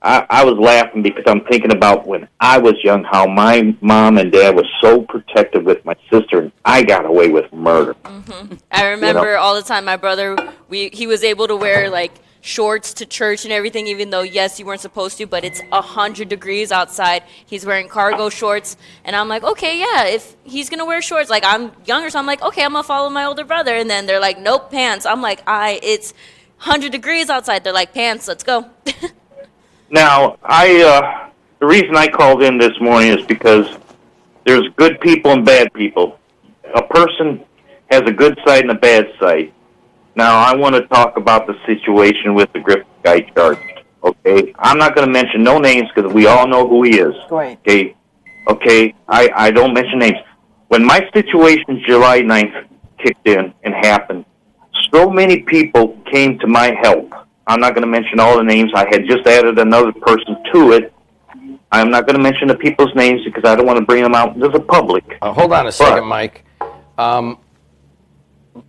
I was laughing because I'm thinking about when I was young, how my mom and dad was so protective with my sister, and I got away with murder.
Mm-hmm. I remember all the time my brother, he was able to wear like shorts to church and everything, even though, yes, you weren't supposed to, but it's 100 degrees outside. He's wearing cargo shorts, and I'm like, okay, yeah, if he's going to wear shorts, like I'm younger, so I'm like, okay, I'm going to follow my older brother. And then they're like, nope, pants. I'm like, it's 100 degrees outside. They're like, pants, let's go.
Now, the reason I called in this morning is because there's good people and bad people. A person has a good side and a bad side. Now, I want to talk about the situation with the Griffith guy charged, okay? I'm not going to mention no names because we all know who he is.
Right.
Okay? I don't mention names. When my situation July 9th kicked in and happened, so many people came to my help. I'm not going to mention all the names. I had just added another person to it. I'm not going to mention the people's names because I don't want to bring them out to the public.
Hold on a second, Mike.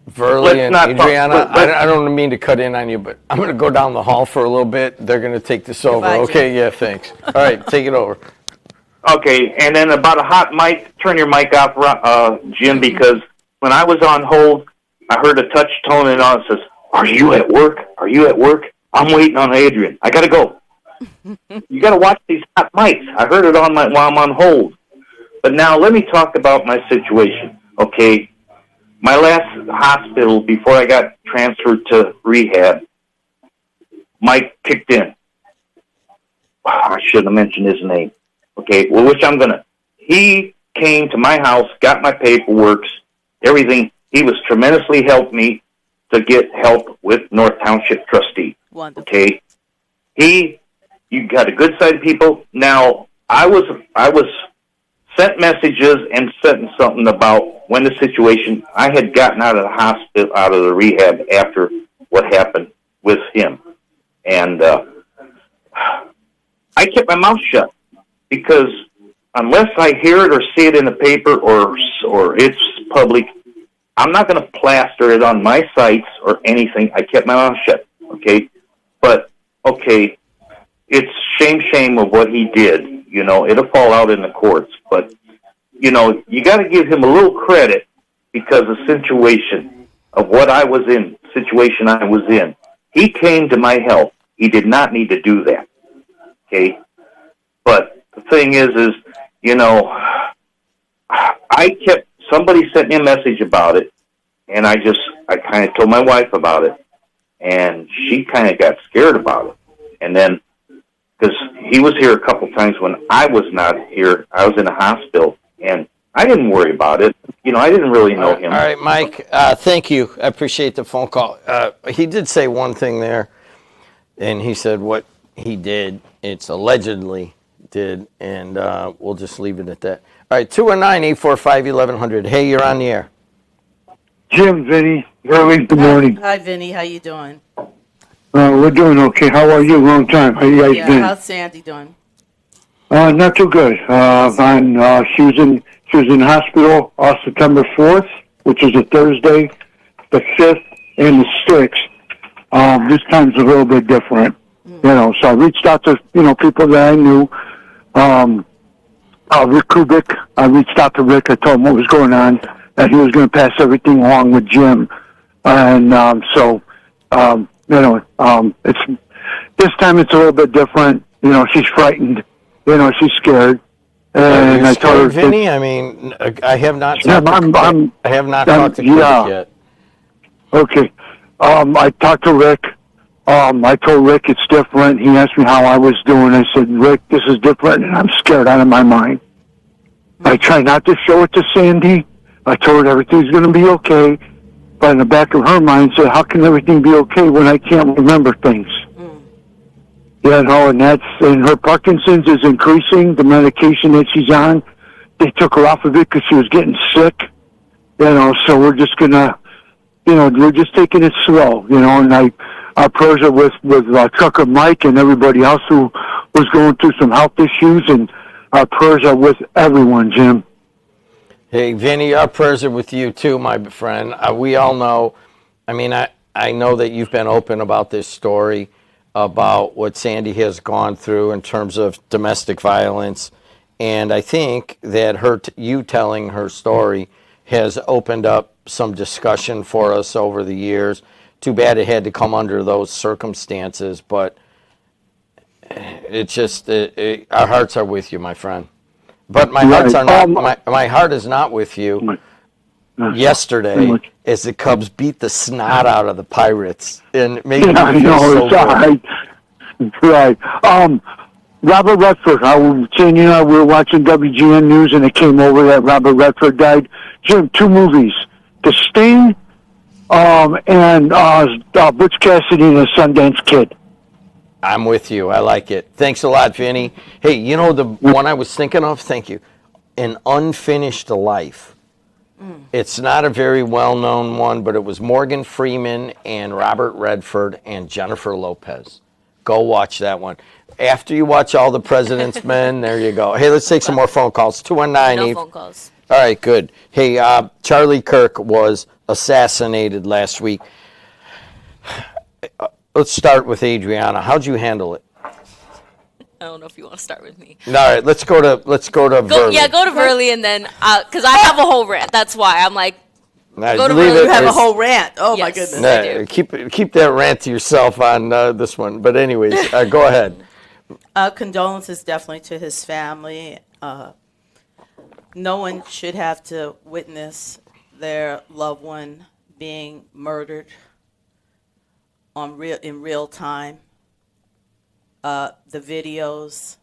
Verly and Adriana, I don't mean to cut in on you, but I'm going to go down the hall for a little bit. They're going to take this over.
Goodbye,
Okay, yeah, thanks. All right, take it over.
Okay, and then about a hot mic, turn your mic off, Jim, because when I was on hold, I heard a touch tone and on it says, "Are you at work? Are you at work? I'm waiting on Adrian. I got to go." You got to watch these hot mics. I heard it while I'm on hold. But now let me talk about my situation, okay? My last hospital before I got transferred to rehab, Mike kicked in. I shouldn't have mentioned his name. Okay, well, which I'm going to. He came to my house, got my paperwork, everything. He was tremendously helped me to get help with North Township trustee.
Wonderful.
Okay? You got a good side of people. Now, I was sent messages and sent something about when the situation, I had gotten out of the hospital, out of the rehab after what happened with him. And I kept my mouth shut because unless I hear it or see it in the paper or it's public, I'm not going to plaster it on my sites or anything. I kept my mouth shut, okay? But, okay, it's shame of what he did. You know, it'll fall out in the courts. But, you know, you got to give him a little credit because the situation of what I was in, situation I was in. He came to my help. He did not need to do that, okay? But the thing is, you know, somebody sent me a message about it, and I kind of told my wife about it, and she kind of got scared about it. And then, because he was here a couple times when I was not here, I was in the hospital, and I didn't worry about it. You know, I didn't really know him.
All right, Mike, thank you. I appreciate the phone call. He did say one thing there, and he said what He did. It's allegedly did, and we'll just leave it at that. All right, 219-845-1100. Hey, you're on the air.
Jim, Vinny, early good morning.
Hi, Vinny. How you doing?
We're doing okay. How are you? Long time. How you guys
Yeah.
been?
How's Sandy doing?
Not too good. She was in hospital September 4th, which is a Thursday, the 5th, and the 6th. This time's a little bit different, So I reached out to people that I knew. Rick Kubik. I reached out to Rick. I told him what was going on, that he was going to pass everything along with Jim, and it's this time it's a little bit different. She's frightened. She's scared. And I told her,
Vinny. I mean, I have not.
Yeah,
I have not talked to Kubik yet.
Okay. I talked to Rick. I told Rick it's different. He asked me how I was doing. I said, Rick, this is different, and I'm scared out of my mind. I try not to show it to Sandy. I told her everything's going to be okay. But in the back of her mind, said, how can everything be okay when I can't remember things? And her Parkinson's is increasing, the medication that she's on. They took her off of it because she was getting sick. So we're just going to, we're just taking it slow, and our prayers are with Trucker Mike and everybody else who was going through some health issues, and our prayers are with everyone, Jim.
Hey, Vinny, our prayers are with you too, my friend. We all know, I know that you've been open about this story, about what Sandy has gone through in terms of domestic violence. And I think that you telling her story has opened up some discussion for us over the years. Too bad it had to come under those circumstances, but it's just, our hearts are with you, my friend. But my heart is not with you. Yesterday, as the Cubs beat the snot out of the Pirates, and it made me feel so good.
Right. Robert Redford. Sandy and I were watching WGN News, and it came over that Robert Redford died. Jim, 2 movies: The Sting, and Butch Cassidy and the Sundance Kid.
I'm with you. I like it. Thanks a lot, Vinny. Hey, the one I was thinking of? Thank you. An Unfinished Life. It's not a very well-known one, but it was Morgan Freeman and Robert Redford and Jennifer Lopez. Go watch that one. After you watch All the President's Men, there you go. Hey, let's take some more phone calls. 219.
No phone calls.
All right, good. Hey, Charlie Kirk was assassinated last week. Let's start with Adriana. How'd you handle it?
I don't know if you want to start with me.
All right, let's go to Verley.
Yeah, go to Verley, and then because I have a whole rant. That's why I'm like, go to
You
Verley.
have a whole rant. Oh, my
Yes.
goodness.
Keep that rant to yourself on this one. But anyways, go ahead.
Condolences definitely to his family. No one should have to witness their loved one being murdered in real time. The videos,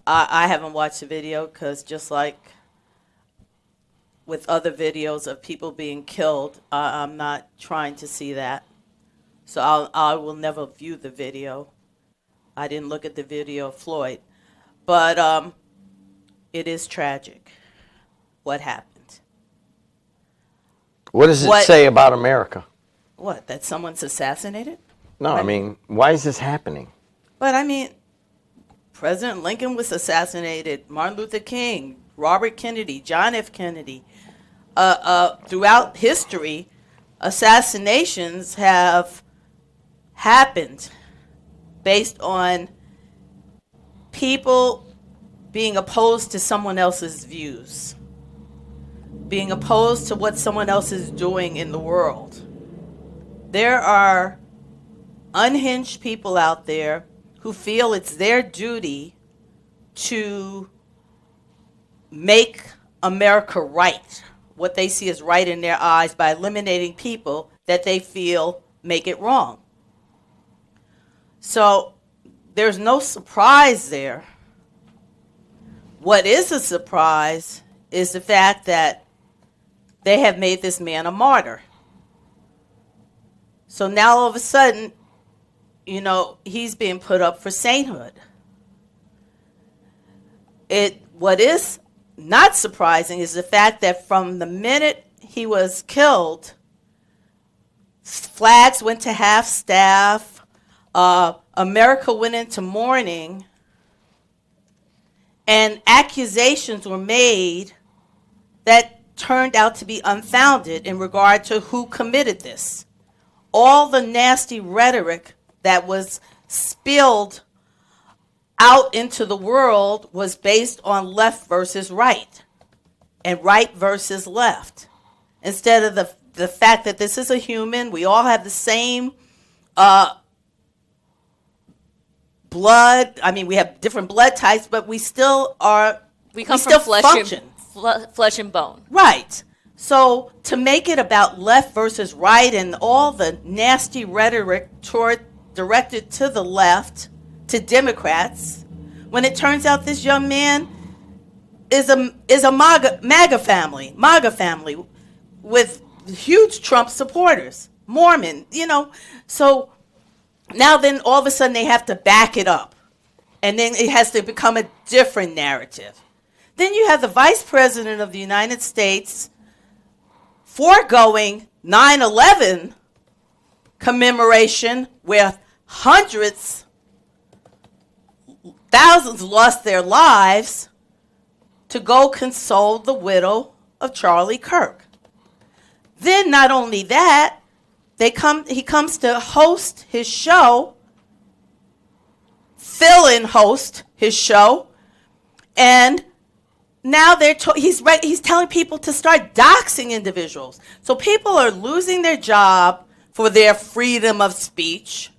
I haven't watched the video because just like with other videos of people being killed, I'm not trying to see that. So I will never view the video. I didn't look at the video of Floyd. But it is tragic what happened.
What does it say about America?
What, that someone's assassinated?
No, I mean, why is this happening?
But I mean, President Lincoln was assassinated, Martin Luther King, Robert Kennedy, John F. Kennedy. Throughout history, assassinations have happened based on people being opposed to someone else's views, being opposed to what someone else is doing in the world. There are unhinged people out there who feel it's their duty to make America right, what they see as right in their eyes, by eliminating people that they feel make it wrong. So there's no surprise there. What is a surprise is the fact that they have made this man a martyr. So now all of a sudden, he's being put up for sainthood. What is not surprising is the fact that from the minute he was killed, flags went to half-staff, America went into mourning, and accusations were made that turned out to be unfounded in regard to who committed this. All the nasty rhetoric that was spilled out into the world was based on left versus right and right versus left, instead of the fact that this is a human. We all have the same blood. I mean, we have different blood types, but we still are.
We come
still
from
function.
flesh and bone.
Right. So to make it about left versus right and all the nasty rhetoric directed to the left, to Democrats, when it turns out this young man is a MAGA family with huge Trump supporters, Mormon, So now then all of a sudden they have to back it up. And then it has to become a different narrative. Then you have the Vice President of the United States foregoing 9/11 commemoration where thousands lost their lives to go console the widow of Charlie Kirk. Then not only that, he comes to host his show, fill-in host his show, and now he's telling people to start doxing individuals. So people are losing their job for their freedom of speech.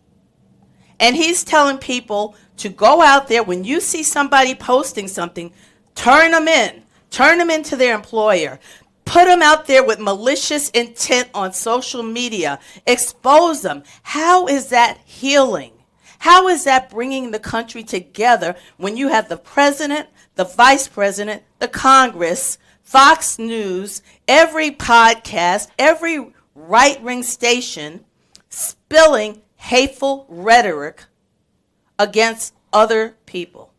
And he's telling people to go out there, when you see somebody posting something, turn them into their employer. Put them out there with malicious intent on social media. Expose them. How is that healing? How is that bringing the country together when you have the president, the vice president, the Congress, Fox News, every podcast, every right-wing station spilling hateful rhetoric against other people?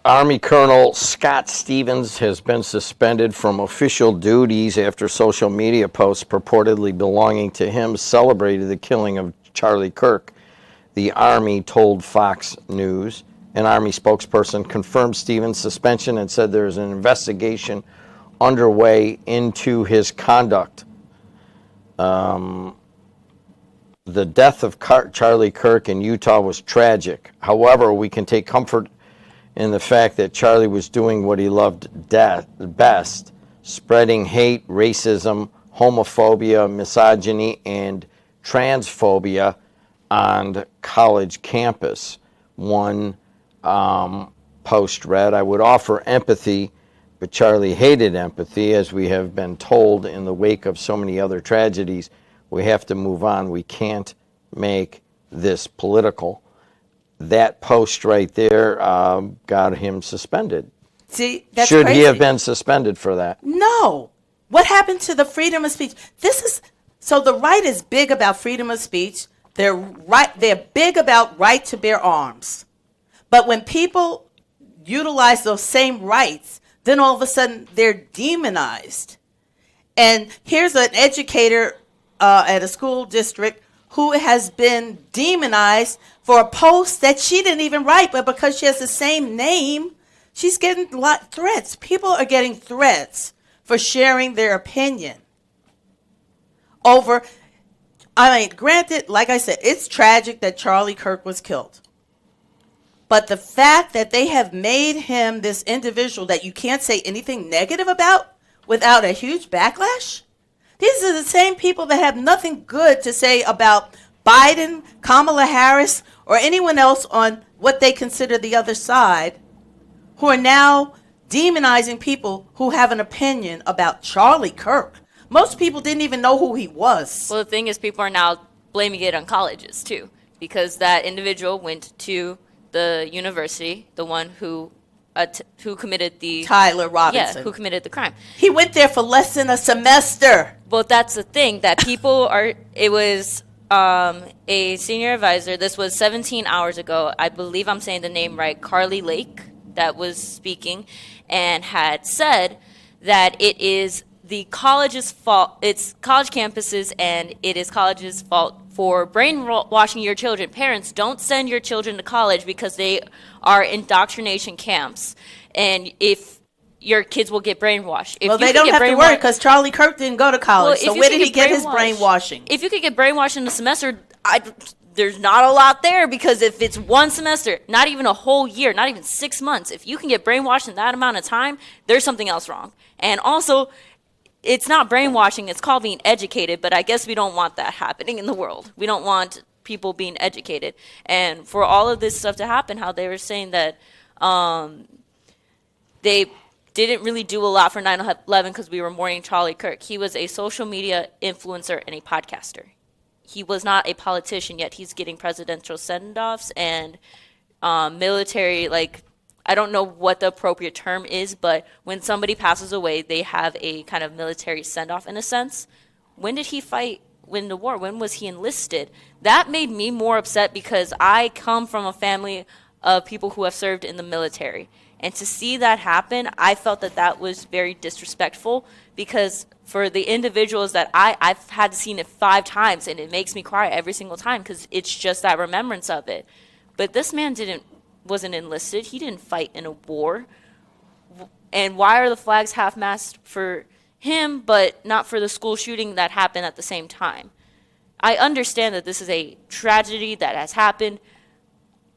Army Colonel Scott Stevens has been suspended from official duties after social media posts purportedly belonging to him celebrated the killing of Charlie Kirk. The Army told Fox News. An Army spokesperson confirmed Stevens' suspension and said there is an investigation underway into his conduct. The death of Charlie Kirk in Utah was tragic. However, we can take comfort in the fact that Charlie was doing what he loved best, spreading hate, racism, homophobia, misogyny, and transphobia on college campus. One post read, "I would offer empathy, but Charlie hated empathy. As we have been told in the wake of so many other tragedies, we have to move on. We can't make this political." That post right there got him suspended.
See, that's
Should
crazy.
he have been suspended for that?
No. What happened to the freedom of speech? So the right is big about freedom of speech. They're big about right to bear arms. But when people utilize those same rights, then all of a sudden they're demonized. And here's an educator at a school district who has been demonized for a post that she didn't even write, but because she has the same name, she's getting a lot of threats. People are getting threats for sharing their opinion over, granted, like I said, it's tragic that Charlie Kirk was killed. But the fact that they have made him this individual that you can't say anything negative about without a huge backlash, these are the same people that have nothing good to say about Biden, Kamala Harris, or anyone else on what they consider the other side, who are now demonizing people who have an opinion about Charlie Kirk. Most people didn't even know who he was.
Well, the thing is, people are now blaming it on colleges, too, because that individual went to the university, the one who committed the...
Tyler Robinson.
Yeah, who committed the crime.
He went there for less than a semester.
Well, that's the thing, that people are... It was a senior advisor, this was 17 hours ago, I believe I'm saying the name right, Carly Lake, that was speaking, and had said that it is the college's fault, it's college campuses, and it is college's fault for brainwashing your children. Parents, don't send your children to college because they are indoctrination camps. And if your kids will get brainwashed. If
well, they don't have to worry because Charlie Kirk didn't go to college.
Well,
so where did he get his brainwashing?
If you could get brainwashed in a semester, there's not a lot there, because if it's one semester, not even a whole year, not even 6 months, if you can get brainwashed in that amount of time, there's something else wrong. And also, it's not brainwashing, it's called being educated, but I guess we don't want that happening in the world. We don't want people being educated. And for all of this stuff to happen, how they were saying that they didn't really do a lot for 9/11 because we were mourning Charlie Kirk. He was a social media influencer and a podcaster. He was not a politician, yet he's getting presidential send-offs and military, like, I don't know what the appropriate term is, but when somebody passes away, they have a kind of military send-off in a sense. When did he win the war? When was he enlisted? That made me more upset because I come from a family of people who have served in the military. And to see that happen, I felt that that was very disrespectful, because for the individuals that I've had seen it 5 times, and it makes me cry every single time because it's just that remembrance of it. But this man wasn't enlisted. He didn't fight in a war. And why are the flags half-mast for him, but not for the school shooting that happened at the same time? I understand that this is a tragedy that has happened,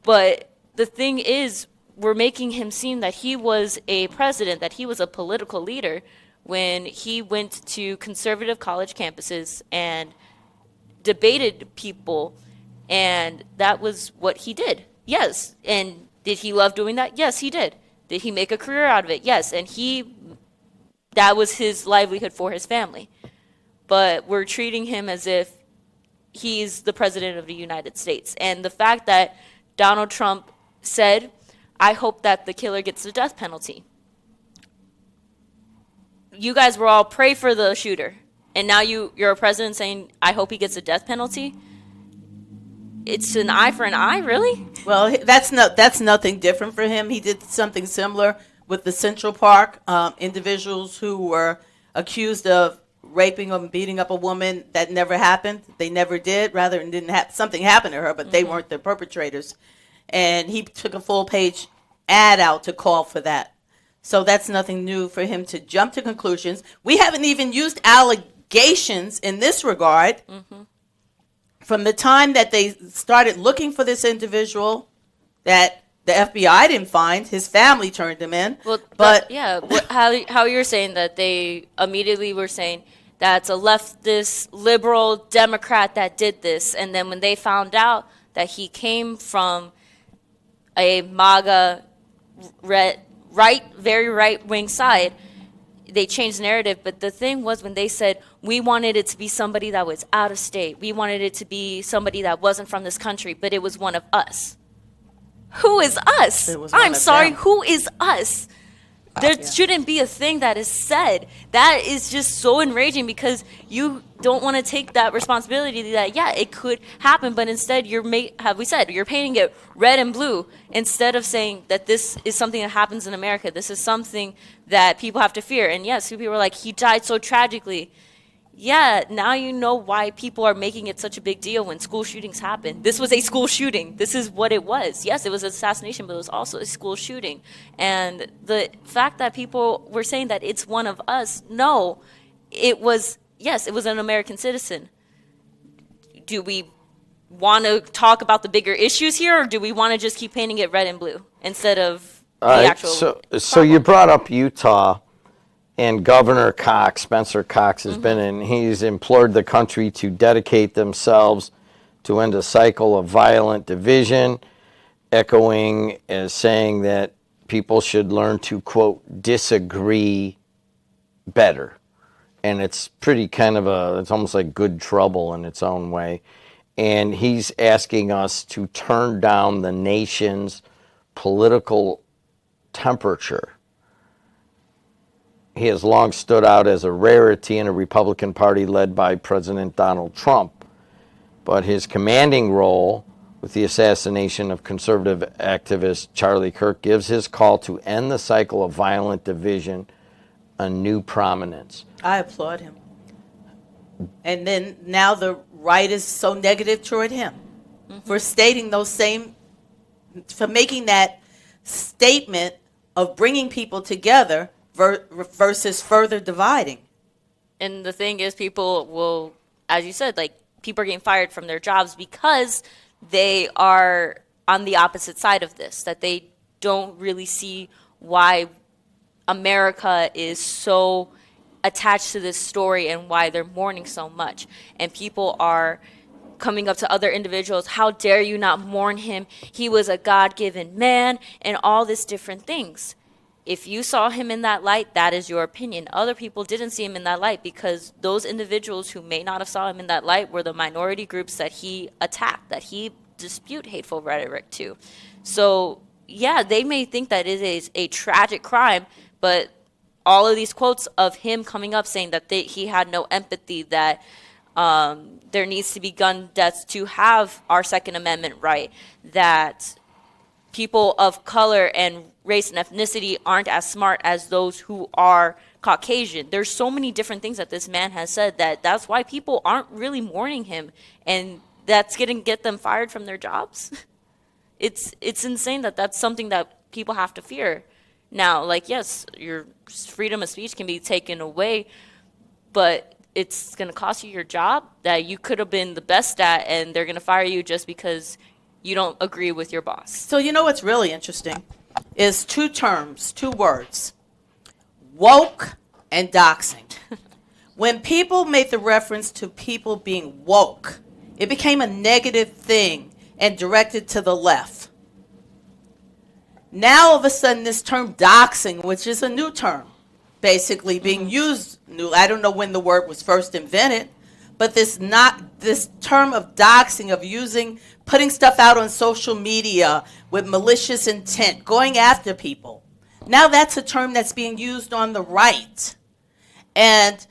but the thing is, we're making him seem that he was a president, that he was a political leader, when he went to conservative college campuses and debated people, and that was what he did. Yes. And did he love doing that? Yes, he did. Did he make a career out of it? Yes. And that was his livelihood for his family. But we're treating him as if he's the president of the United States. And the fact that Donald Trump said, I hope that the killer gets the death penalty. You guys were all pray for the shooter, and now you're a president saying, I hope he gets a death penalty? It's an eye for an eye, really?
Well, that's nothing different for him. He did something similar with the Central Park individuals who were accused of raping or beating up a woman. That never happened. They never did. Rather, it didn't something happened to her, but they weren't the perpetrators. And he took a full-page ad out to call for that. So that's nothing new for him to jump to conclusions. We haven't even used allegations in this regard. From the time that they started looking for this individual that the FBI didn't find, his family turned him in.
Well, but how you're saying that they immediately were saying that's a leftist, liberal Democrat that did this. And then when they found out that he came from a MAGA very right-wing side, they changed the narrative. But the thing was, when they said, we wanted it to be somebody that was out of state, we wanted it to be somebody that wasn't from this country, but it was one of us. Who is us? I'm sorry, who is us? There shouldn't be a thing that is said. That is just so enraging, because you don't want to take that responsibility that, yeah, it could happen, but instead you're painting it red and blue, instead of saying that this is something that happens in America. This is something that people have to fear. And yes, people are like, he died so tragically. Yeah, now you know why people are making it such a big deal when school shootings happen. This was a school shooting. This is what it was. Yes, it was an assassination, but it was also a school shooting. And the fact that people were saying that it's one of us, no, it was an American citizen. Do we want to talk about the bigger issues here, or do we want to just keep painting it red and blue instead of the actual
So you brought up Utah. And Governor Cox, Spencer Cox, has been in. He's implored the country to dedicate themselves to end a cycle of violent division, echoing as saying that people should learn to, quote, disagree better. And it's pretty it's almost like good trouble in its own way. And he's asking us to turn down the nation's political temperature. He has long stood out as a rarity in a Republican Party led by President Donald Trump. but his commanding role with the assassination of conservative activist Charlie Kirk gives his call to end the cycle of violent division a new prominence.
I applaud him. And then now the right is so negative toward him for stating those same, for making that statement of bringing people together versus further dividing.
And the thing is, people will, as you said, like, people are getting fired from their jobs because they are on the opposite side of this, that they don't really see why America is so attached to this story and why they're mourning so much. And people are coming up to other individuals, how dare you not mourn him? He was a God-given man, and all these different things. If you saw him in that light, that is your opinion. Other people didn't see him in that light because those individuals who may not have saw him in that light were the minority groups that he attacked, that he dispute hateful rhetoric to. So, yeah, they may think that it is a tragic crime, but all of these quotes of him coming up saying that he had no empathy, that there needs to be gun deaths to have our Second Amendment right, that people of color and race and ethnicity aren't as smart as those who are Caucasian. There's so many different things that this man has said that's why people aren't really mourning him, and that's going to get them fired from their jobs. It's insane that that's something that people have to fear. Now, like, yes, your freedom of speech can be taken away, but it's going to cost you your job that you could have been the best at, and they're going to fire you just because you don't agree with your boss.
So you know what's really interesting is two terms, two words, woke and doxing. When people made the reference to people being woke, it became a negative thing and directed to the left. Now, all of a sudden, this term doxing, which is a new term, basically being used new. I don't know when the word was first invented, but this term of doxing, of putting stuff out on social media with malicious intent, going after people. Now that's a term that's being used on the right, and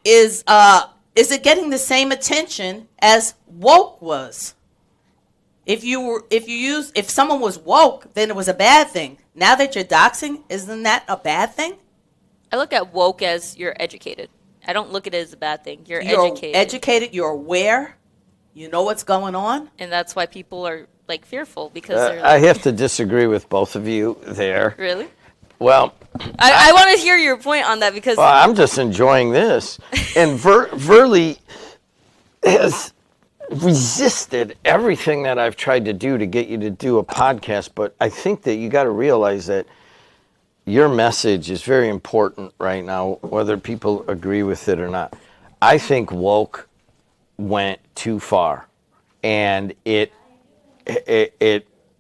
is it getting the same attention as woke was? If someone was woke, then it was a bad thing. Now that you're doxing, isn't that a bad thing?
I look at woke as you're educated. I don't look at it as a bad thing. You're educated.
Educated, you're aware, you know what's going on.
And that's why people are, like, fearful, because they're
I have to disagree with both of you there.
Really?
Well,
I want to hear your point on that, because
I'm just enjoying this. And Verley has resisted everything that I've tried to do to get you to do a podcast, but I think that you got to realize that your message is very important right now, whether people agree with it or not. I think woke went too far, and it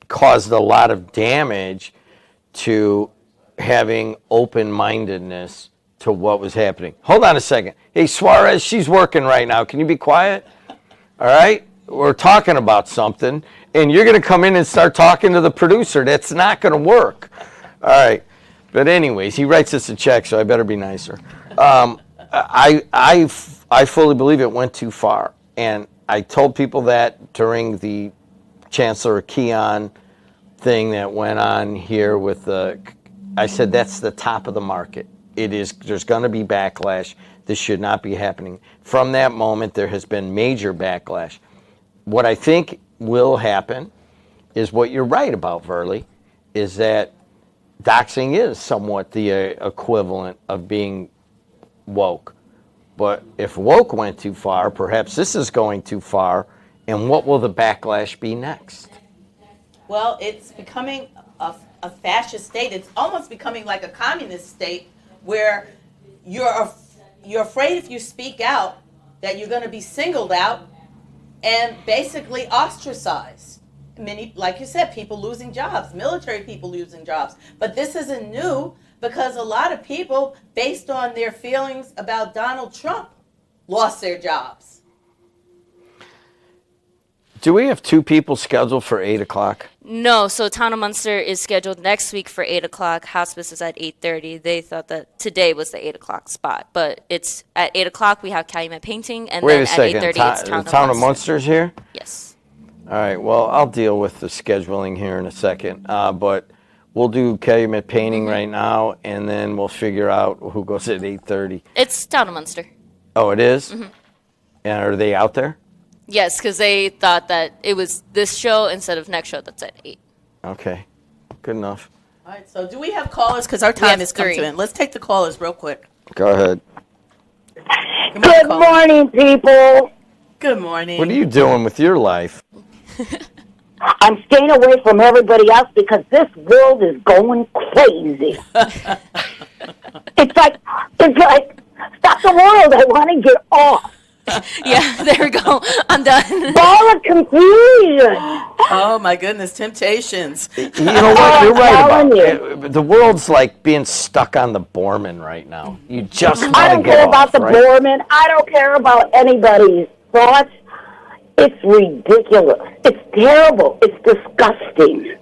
caused a lot of damage to having open-mindedness to what was happening. Hold on a second. Hey, Suarez, she's working right now. Can you be quiet? All right? We're talking about something, and you're going to come in and start talking to the producer. That's not going to work. All right. But anyways, he writes us a check, so I better be nicer. I fully believe it went too far. And I told people that during the Chancellor Keon thing that went on here with I said that's the top of the market. There's going to be backlash. This should not be happening. From that moment, there has been major backlash. What I think will happen is what you're right about, Verley, is that doxing is somewhat the equivalent of being woke. But if woke went too far, perhaps this is going too far, and what will the backlash be next?
Well, it's becoming a fascist state. It's almost becoming like a communist state where you're afraid if you speak out that you're going to be singled out and basically ostracized. Many, like you said, people losing jobs, military people losing jobs. But this isn't new because a lot of people, based on their feelings about Donald Trump, lost their jobs.
Do we have 2 people scheduled for 8 o'clock?
No, so Town of Munster is scheduled next week for 8 o'clock. Hospice is at 8:30. They thought that today was the 8 o'clock spot, but it's at 8 o'clock we have Calumet Painting, and
Wait
then
a second.
at 8:30 it's
The
Town of Munster.
Munster's here?
Yes.
All right. Well, I'll deal with the scheduling here in a second. But we'll do Calumet Painting right now, and then we'll figure out who goes at 8:30.
It's Town of Munster.
Oh, it is? And are they out there?
Yes, because they thought that it was this show instead of next show that's at 8.
Okay. Good enough.
All right, so do we have callers? Because our time
have
has come
3.
to an end. Let's take the callers real quick.
Go ahead.
Good morning, people.
Good morning.
What are you doing with your life?
I'm staying away from everybody else because this world is going crazy. It's like, stop the world. I want to get off.
Yeah, there we go. I'm done.
Ball of confusion.
Oh, my goodness. Temptations.
You know what? You're right
telling
about it. The world's like being stuck on the Borman right now. You just want
I
to
don't
get
care
off,
about the
right?
Borman. I don't care about anybody's thoughts. It's ridiculous. It's terrible. It's disgusting.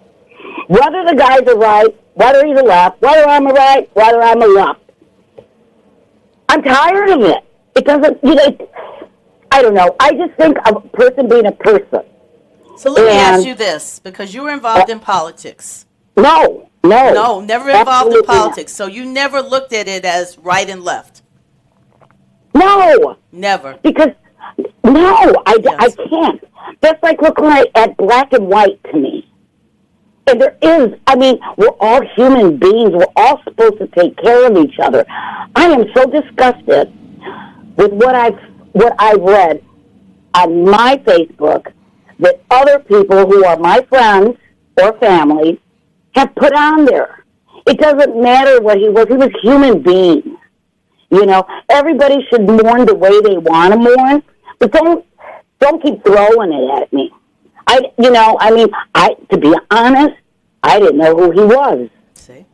Whether the guys are right, whether he's a left, whether I'm a right, whether I'm a left. I'm tired of it. It doesn't, I don't know. I just think of a person being a person.
So let me ask you this, because you were involved in politics.
No.
No, never involved in
Absolutely
politics. So you never looked at it as right and left.
No.
Never.
Because, no, I
Yes.
can't. That's like looking at black and white to me. And there is, we're all human beings. We're all supposed to take care of each other. I am so disgusted with what I read on my Facebook that other people who are my friends or family have put on there. It doesn't matter what he was. He was human being. Everybody should mourn the way they want to mourn, but don't keep throwing it at me. To be honest, I didn't know who he was.
See?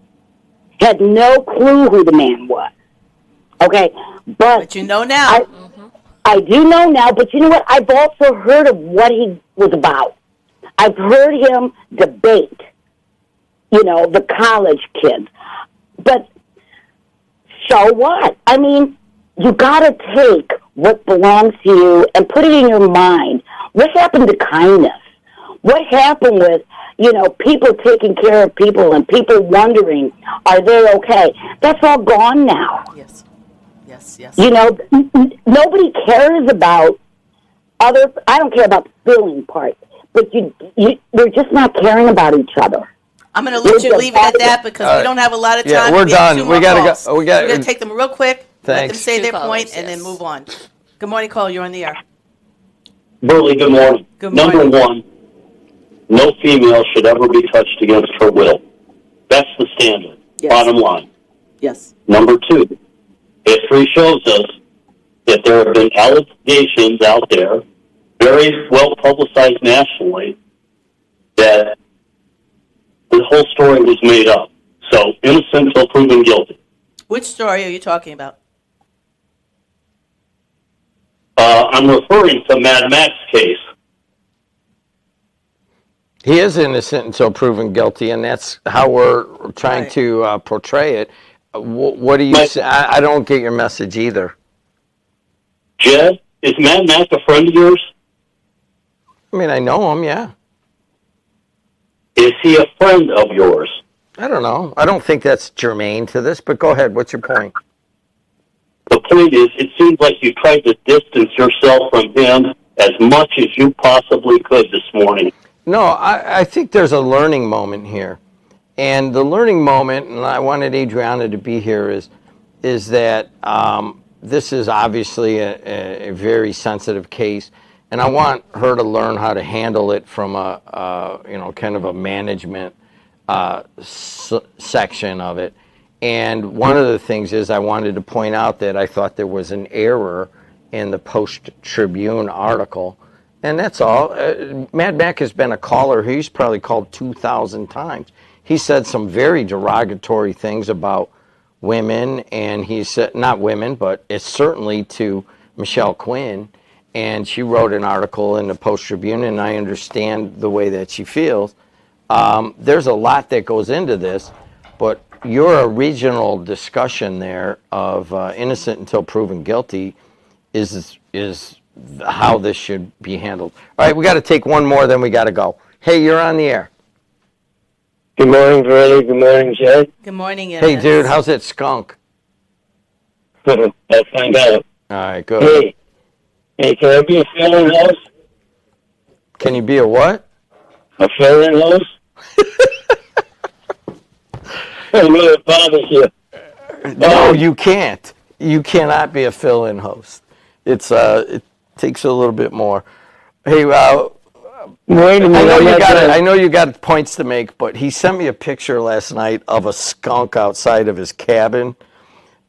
Had no clue who the man was. Okay,
But you know now.
I do know now, but you know what? I've also heard of what he was about. I've heard him debate, the college kids. But so what? You got to take what belongs to you and put it in your mind. What happened to kindness? What happened with, people taking care of people and people wondering, are they okay? That's all gone now.
Yes.
Nobody cares about I don't care about the feeling part, but we're just not caring about each other.
I'm going to let you leave it at that because we don't have a lot of time.
Yeah, we're done. We got to go.
We're going to take them real quick, let them
Thanks.
say
2
their
callers,
point, and then move on. Good morning, Cole. You're on the air.
Burley, good morning.
Good morning.
Number one, no female should ever be touched against her will. That's the standard.
Yes.
Bottom line.
Yes.
Number two, history shows us that there have been allegations out there, very well publicized nationally, that the whole story was made up. So innocent until proven guilty.
Which story are you talking about?
I'm referring to Mad Max case.
He is innocent until proven guilty, and that's how we're trying to portray it. What do you say? I don't get your message either.
Jed, is Mad Max a friend of yours?
I know him, yeah.
Is he a friend of yours?
I don't know. I don't think that's germane to this, but go ahead. What's your point?
The point is, it seems like you tried to distance yourself from him as much as you possibly could this morning.
No, I think there's a learning moment here. And the learning moment, and I wanted Adriana to be here, is that this is obviously a very sensitive case. And I want her to learn how to handle it from a kind of a management section of it. And one of the things is I wanted to point out that I thought there was an error in the Post-Tribune article. And that's all. Mad Mac has been a caller. He's probably called 2,000 times. He said some very derogatory things about women, and he said, not women, but it's certainly to Michelle Quinn. and she wrote an article in the Post-Tribune, and I understand the way that she feels. There's a lot that goes into this, but your original discussion there of innocent until proven guilty is how this should be handled. All right, we got to take one more, then we got to go. Hey, you're on the air.
Good morning, Verly. Good morning, Jed.
Good morning,
Hey, dude, how's that skunk?
Let's find out.
All right, good.
Hey, can I be a fill-in host?
Can you be a what?
A fill-in host? I know it bothers you.
No, you can't. You cannot be a fill-in host. It takes a little bit more. Hey, I know you got points to make, but he sent me a picture last night of a skunk outside of his cabin.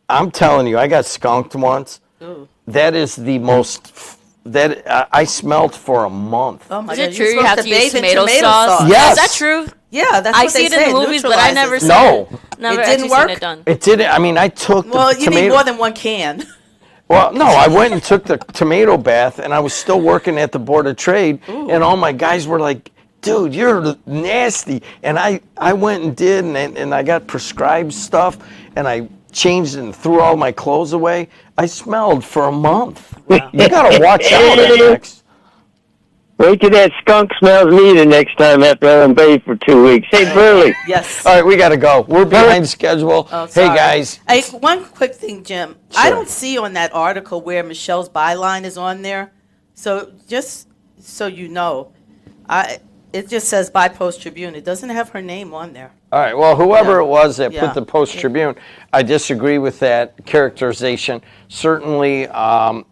I'm telling you, I got skunked once.
Ooh.
That is the most I smelled for a month.
Oh my
Is
God,
it true you have to use tomato
sauce?
sauce?
Yes.
Is that true?
Yeah, that's
I
what
see
they
it
say.
in the movies, but I never seen
No.
it. Never
It didn't
actually
work?
seen it done.
It didn't. I mean, I took
Well,
the
you
tomato.
need more than one can.
Well, no, I went and took the tomato bath, and I was still working at the Board of Trade, and all my guys were like, dude, you're nasty. And I went and did, and I got prescribed stuff, and I changed and threw all my clothes away. I smelled for a month. Wow. You got to watch out, Alex.
Wait till that skunk smells me the next time after I'm bathed for 2 weeks. Hey, Burley.
Yes.
All right, we got to go. We're behind schedule.
Oh,
Hey,
sorry.
guys.
Hey, one quick thing, Jim. I
Sure.
don't see on that article where Michelle's byline is on there. So just so you know, it just says by Post-Tribune. It doesn't have her name on there.
All right, well, whoever it was that
Yeah.
put the Post-Tribune, I disagree with that characterization. Certainly,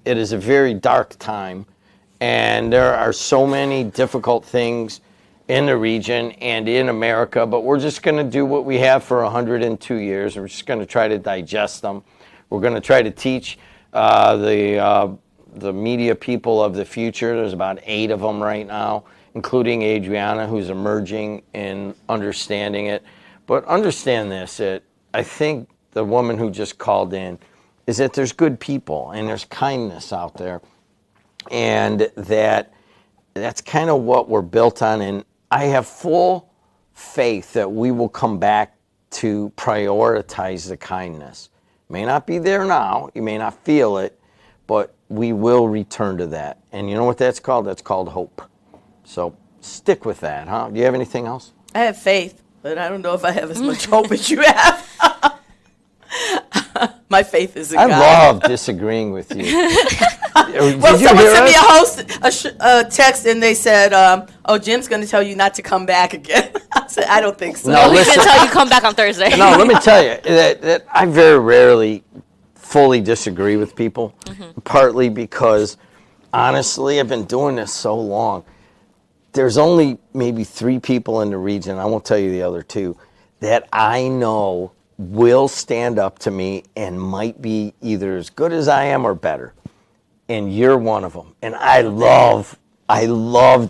it is a very dark time, and there are so many difficult things in the region and in America, but we're just going to do what we have for 102 years. We're just going to try to digest them. We're going to try to teach the media people of the future. There's about 8 of them right now, including Adriana, who's emerging and understanding it. But understand this, that I think the woman who just called in is that there's good people and there's kindness out there. And that's kind of what we're built on. And I have full faith that we will come back to prioritize the kindness. May not be there now, you may not feel it, but we will return to that. And you know what that's called? That's called hope. So stick with that, huh? Do you have anything else?
I have faith, but I don't know if I have as much hope as you have. My faith is in
I
God.
love disagreeing with you.
Well, someone sent me a text, and they said, "Oh, Jim's going to tell you not to come back again." I said, "I don't think so."
No,
He's
listen.
gonna tell you come back on Thursday.
No, let me tell you that I very rarely fully disagree with people, partly because, honestly, I've been doing this so long. There's only maybe 3 people in the region, I won't tell you the other 2, that I know will stand up to me and might be either as good as I am or better. And you're one of them. And I love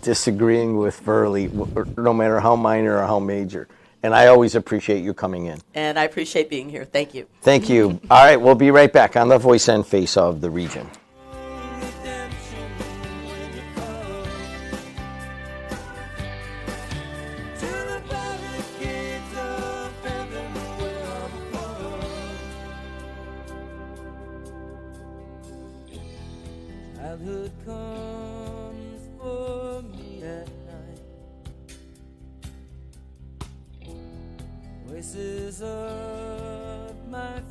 disagreeing with Verly, no matter how minor or how major. And I always appreciate you coming in.
And I appreciate being here. Thank you.
Thank you. All right, we'll be right back on the Voice and Face of the Region.
Childhood comes for me at night. Voices of my